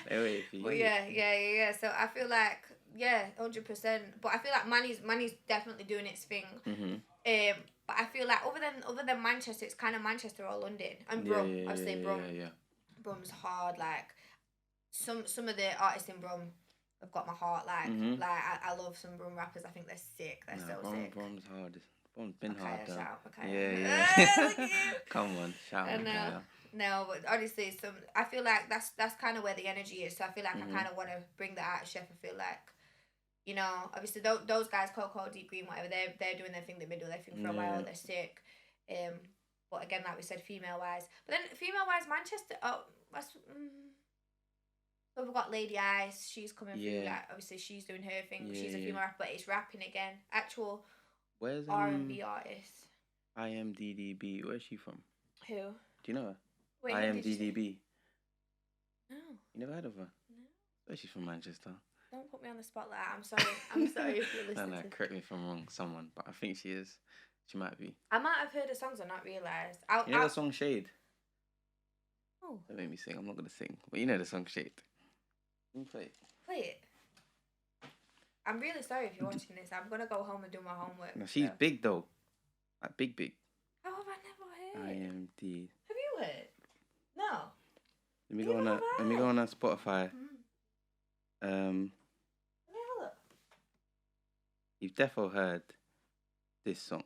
They're waiting for you. But yeah. So I feel like 100%. But I feel like Manny's definitely doing its thing. But I feel like other than Manchester, it's kind of Manchester or London and Brum. I'd say Brum. Brum's hard. Like some of the artists in Brum have got my heart. Like I love some Brum rappers. I think they're sick. They're so sick. Brum's hard. Brum's been hard though. Okay. Yeah. Come on, shout. No, but honestly, I feel like that's kind of where the energy is. So I feel like I kind of want to bring that out of Chef. I feel like, obviously those guys, Coco, Deep Green, whatever, they're doing their thing. They've been doing their thing for a while. They're sick. But again, like we said, female wise. But then female wise, Manchester. Oh, we've got Lady Ice. She's coming through. Like obviously, she's doing her thing. She's a female rapper, but it's rapping again. Actual. Where's R&B artist? IMDDB. Where's she from? Who? Do you know her? Wait, IMDDB. No. You never heard of her? No. Where's she from? Manchester. Don't put me on the spotlight. I'm sorry. If you're listening. No, correct me if I'm wrong. Someone, but I think she is. She might be. I might have heard her songs and not realised. You know the song Shade? Oh. Don't make me sing. I'm not gonna sing. But you know the song Shade. Let me play it. Play it. I'm really sorry if you're watching this. I'm gonna go home and do my homework. No, she's big though. Like big. How have I never heard? IMD. Have you heard? No. Let me go on her Spotify. Let me have a look. You've defo heard this song.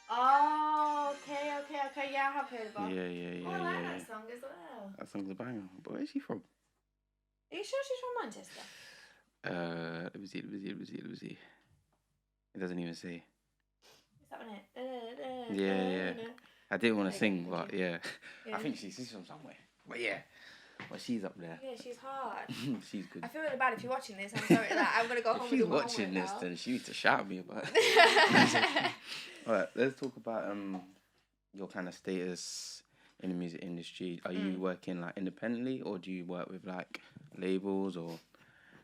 Oh, okay. Yeah, I have heard about it. Yeah. I like that song as well. That song's a banger. But where's she from? Are you sure she's from Manchester? Let me see. It doesn't even say. Is that one it? Yeah. I didn't want to sing, but yeah. I think she's from somewhere. But yeah. Well, she's up there. Yeah, she's hard. She's good. I feel really bad if you're watching this. I'm sorry. Like, I'm gonna go home and do my homework now. If she's watching this, then she needs to shout at me about it. All right, let's talk about your kind of status in the music industry. Are you working like independently, or do you work with like labels or?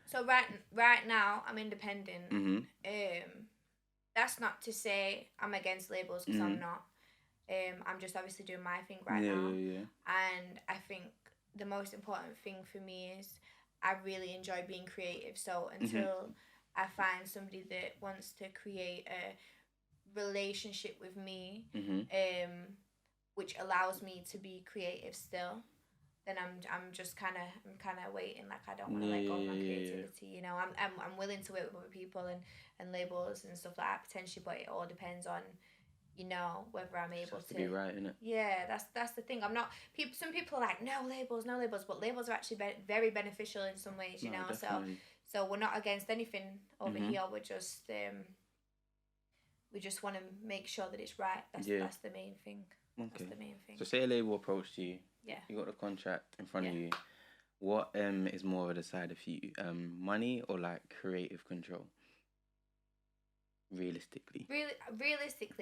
So right now I'm independent. Mm-hmm. That's not to say I'm against labels, because I'm not. I'm just obviously doing my thing right now. Yeah. And I think the most important thing for me is I really enjoy being creative. So until I find somebody that wants to create a relationship with me, which allows me to be creative still, then I'm just kind of waiting. Like, I don't want to let go of my creativity. You know, I'm willing to work with other people and labels and stuff like that potentially, but it all depends on, you know, whether I'm able to be right, innit? Yeah, that's the thing. I'm not people. Some people are like, no labels, but labels are actually very beneficial in some ways. You know, definitely. So we're not against anything over here. We're just we just want to make sure that it's right. That's the main thing. Okay. That's the main thing. So say a label approached you. Yeah. You got the contract in front of you. What is more of a decider for you? Money or like creative control? Realistically,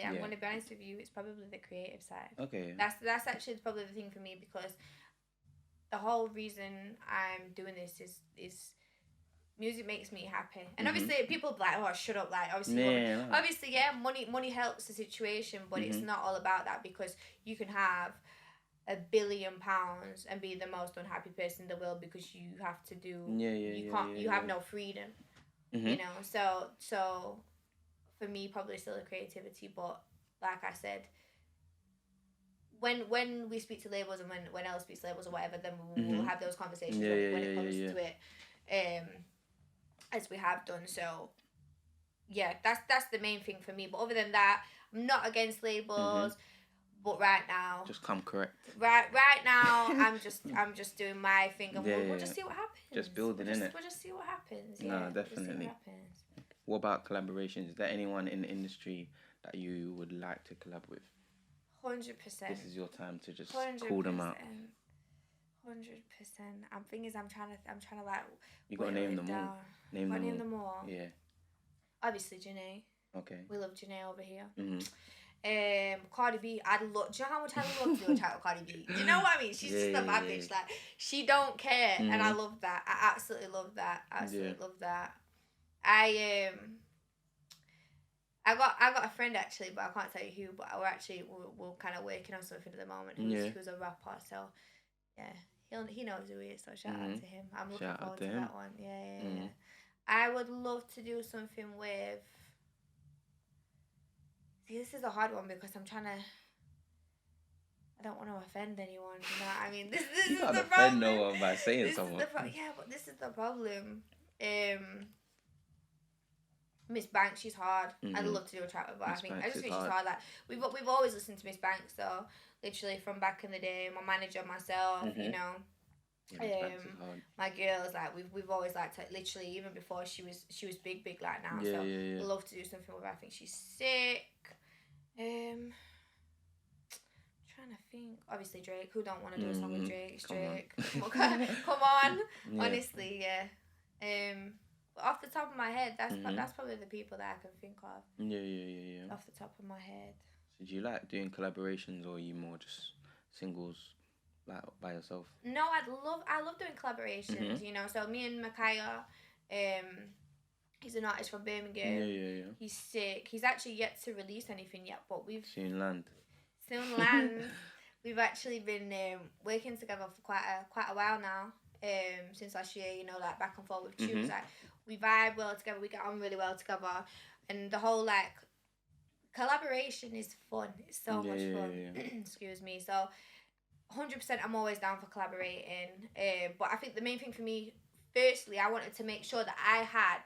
I'm going to be honest with you. It's probably the creative side. Okay. That's actually probably the thing for me, because the whole reason I'm doing this is music makes me happy. And obviously people be like, oh, shut up, like obviously money helps the situation, but it's not all about that, because you can have £1 billion and be the most unhappy person in the world because you have to do you have no freedom. You know, so for me, probably still the creativity, but like I said, when we speak to labels and when Ella speaks to labels or whatever, then we'll have those conversations when it comes to it, as we have done. So yeah, that's the main thing for me. But other than that, I'm not against labels. But right now, just come correct. Right now, I'm just doing my thing, and we'll just see what happens. Just building, innit? We'll just see what happens. No, definitely. What about collaborations? Is there anyone in the industry that you would like to collab with? 100%. This is your time to just 100%. call them out. 100%. I'm trying to like. You gotta name them all. Name them all. Yeah. Obviously, Janae. Okay. We love Janae over here. Cardi B, do you know how much I love to do a chat with Cardi B? Do you know what I mean? She's just a bad bitch. Like, she don't care, and I love that. I absolutely love that. Love that. I got a friend actually, but I can't tell you who. But we're kind of working on something at the moment. Who's a rapper? So yeah, he knows who he is. So shout out to him. I'm looking forward to that one. Yeah. I would love to do something with. See, this is a hard one because I'm trying to. I don't want to offend anyone. You know what I mean? This is the problem. You can't offend no one by saying someone. Yeah, but this is the problem. Miss Banks, she's hard. I'd love to do a chat with her. I just think she's hard. Like we've always listened to Miss Banks, so literally from back in the day, my manager, myself, you know. My girls, like we've always liked her, literally even before she was big like now. So love to do something with her. I think she's sick. Trying to think. Obviously Drake. Who don't want to do a song with Drake? It's Drake. Come on. Honestly, yeah. But off the top of my head, that's probably the people that I can think of. Yeah. Off the top of my head. So do you like doing collaborations, or are you more just singles? Like by yourself? No, I love doing collaborations, you know. So me and Micaiah, he's an artist from Birmingham. Yeah. He's sick. He's actually yet to release anything yet, but we've soon land. We've actually been working together for quite a while now. Since last year, you know, like back and forth with tunes. Like we vibe well together, we get on really well together, and the whole like collaboration is fun. It's so much fun. Excuse me. So 100%, I'm always down for collaborating. But I think the main thing for me, firstly, I wanted to make sure that I had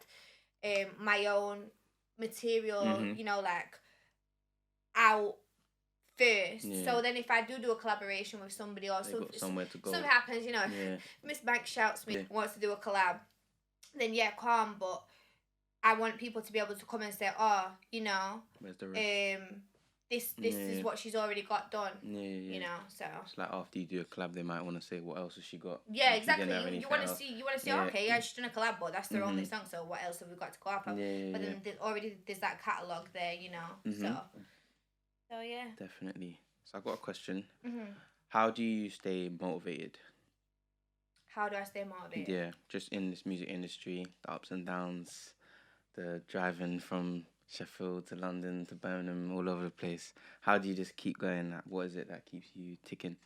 my own material, you know, like out first. Yeah. So then if I do a collaboration with somebody or somewhere to go. Something happens, you know, if Miss Banks shouts me, wants to do a collab, then calm, but I want people to be able to come and say, oh, you know, where's the rest? this is what she's already got done. Yeah. You know, so it's like after you do a collab, they might want to say what else has she got. Yeah, Like, exactly. You want to see. Okay, yeah, she's done a collab, but that's their only song. So what else have we got to go up? But then there's that catalog there. You know. So yeah. Definitely. So I got a question. Mm-hmm. How do you stay motivated? How do I stay motivated? Yeah, just in this music industry, the ups and downs, the driving from Sheffield to London to Birmingham, all over the place. How do you just keep going? Like, what is it that keeps you ticking?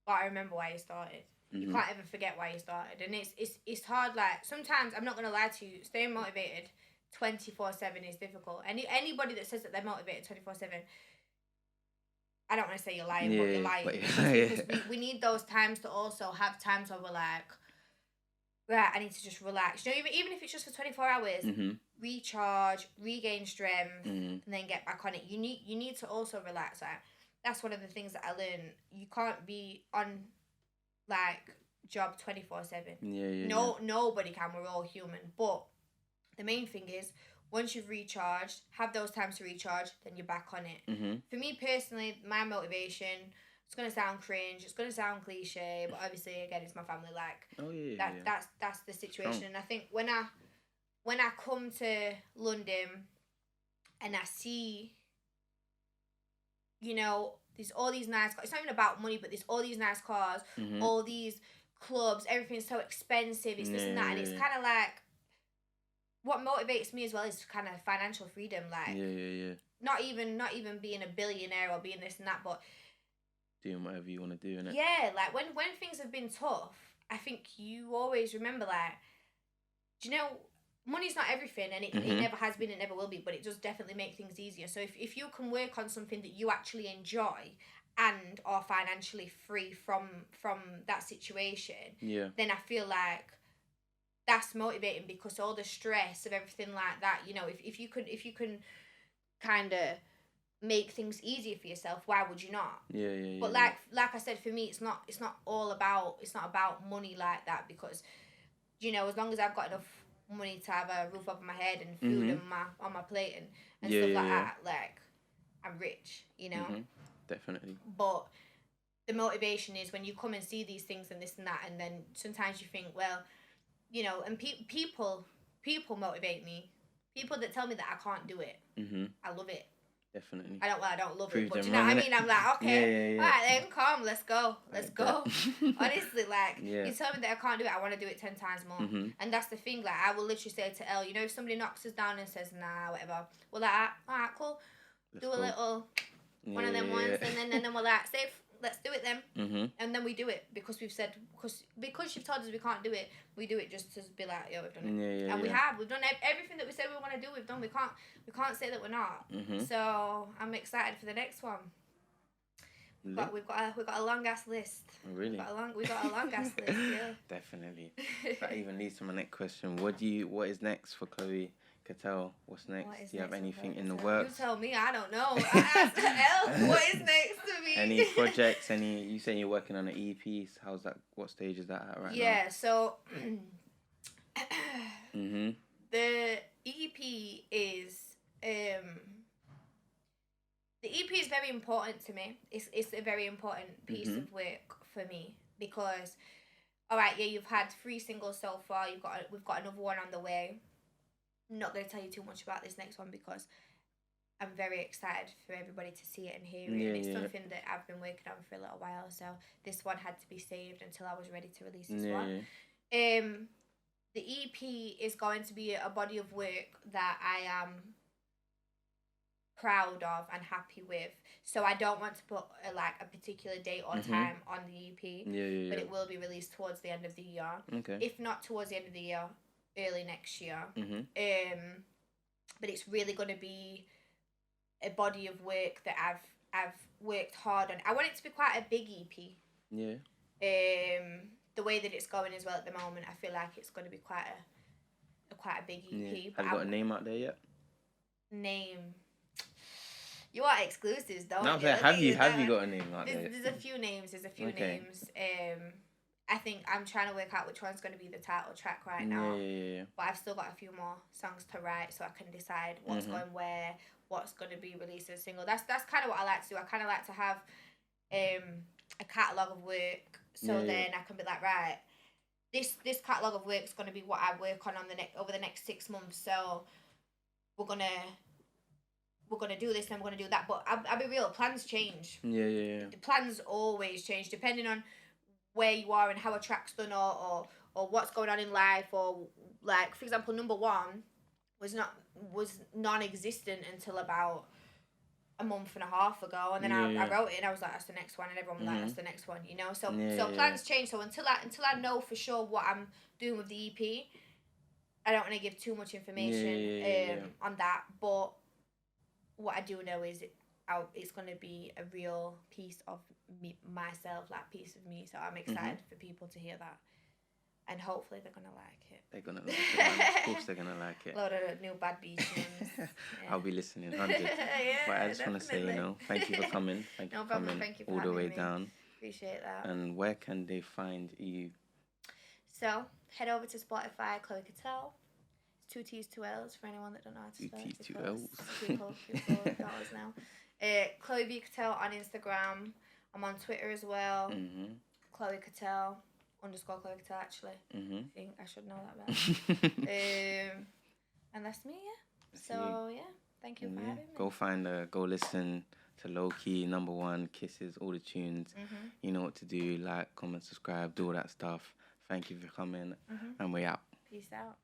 But I remember why you started. You can't ever forget why you started, and it's hard. Like sometimes I'm not gonna lie to you, staying motivated 24/7 is difficult. Anybody that says that they're motivated 24/7. I don't want to say you're lying, but you're lying. Because we need those times to also have times where we're like, right, I need to just relax. You know, even if it's just for 24 hours, recharge, regain strength, and then get back on it. You need to also relax. Like, that's one of the things that I learned. You can't be on, like, job 24/7. Nobody can. We're all human. But the main thing is, once you've recharged, have those times to recharge, then you're back on it. For me personally, my motivation, it's gonna sound cringe, it's gonna sound cliche, but obviously again it's my family. Like that's the situation. And I think when I come to London and I see, you know, there's all these nice cars. It's not even about money, but there's all these nice cars, all these clubs, everything's so expensive, it's this and that, and it's kind of like, what motivates me as well is kind of financial freedom. Like, not even being a billionaire or being this and that, but doing whatever you want to do, innit? Yeah, like when things have been tough, I think you always remember, like, do you know, money's not everything, and it never has been, it never will be, but it does definitely make things easier. So if you can work on something that you actually enjoy and are financially free from that situation, then I feel like that's motivating, because all the stress of everything like that, you know, if you can kind of make things easier for yourself, why would you not? But like I said, for me, it's not about money like that, because, you know, as long as I've got enough money to have a roof over my head and food on my plate and stuff like that, like, I'm rich, you know. Definitely. But the motivation is when you come and see these things and this and that, and then sometimes you think, well, you know, and people motivate me. People that tell me that I can't do it. I love it. Definitely. I don't love it, but you know what I mean? I'm like, okay, all right, then, calm, let's go. Honestly, like, you tell me that I can't do it, I want to do it 10 times more. And that's the thing, like, I will literally say to Elle, you know, if somebody knocks us down and says, nah, whatever, we're like, all right, cool, let's do a little, one of them ones, and then we're like, safe, let's do it then. And then we do it, because we've said, because you've told us we can't do it, we do it just to be like, yo, we've done it. And we've done everything that we said we want to do, we've done. We can't say that we're not. So I'm excited for the next one. But we've got a long ass list. Really? We've got a long ass list, yeah. Definitely. That even leads to my next question. What is next for Chloe Cattell? What's next? Do you have anything in the works? You tell me, I don't know. I asked Elle what is next to me. Any projects? You saying you're working on an EP? How's that? What stage is that at right now? Yeah, so the EP is very important to me. It's a very important piece of work for me, because, all right, yeah, you've had 3 singles so far. We've got another one on the way. I'm not going to tell you too much about this next one, because I'm very excited for everybody to see it and hear it. It's something that I've been working on for a little while, so this one had to be saved until I was ready to release this one. The EP is going to be a body of work that I am proud of and happy with. So I don't want to put a particular date or time on the EP, but it will be released towards the end of the year. Okay. If not towards the end of the year, early next year. But it's really going to be a body of work that I've worked hard on. I want it to be quite a big EP. The way that it's going as well at the moment, I feel like it's going to be quite a big EP. Have you got a name out there yet? Name. You are exclusives, don't you? No, have you got a name out there? There's a few names. I think I'm trying to work out which one's going to be the title track right now. Yeah. But I've still got a few more songs to write, so I can decide what's going where, what's going to be released as a single. That's kind of what I like to do. I kind of like to have a catalogue of work, so then I can be like, right, this catalogue of work is going to be what I work on over the next 6 months. So we're gonna do this and we're gonna do that. But I'll be real, plans change. Yeah. The plans always change depending on where you are and how a track's done, or what's going on in life, or like, for example, number one was non-existent until about a month and a half ago, and then I wrote it and I was like, that's the next one, and everyone was like, that's the next one, you know. So plans change. So until I know for sure what I'm doing with the EP, I don't want to give too much information on that. But what I do know is it's going to be a real piece of myself, like piece of me. So I'm excited for people to hear that. And hopefully they're going to like it. They're going to like it, man. Of course they're going to like it. A lot of new bad beat tunes. Yeah. I'll be listening, 100. But I just want to say, thank you for coming. Thank you for coming all the way down. Appreciate that. And where can they find you? So, head over to Spotify, Chloe Cattell. It's 2 T's, 2 L's for anyone that don't know how to spell it. 2 T's, 2 L's. People now. Chloe V. Cattell on Instagram. I'm on Twitter as well. Chloe Cattell. _ Chloe Cattell, actually. I think I should know that better. And that's me, yeah. So, yeah. Thank you for having me. Go listen to Low Key, Number One, Kisses, all the tunes. You know what to do. Like, comment, subscribe, do all that stuff. Thank you for coming. And we're out. Peace out.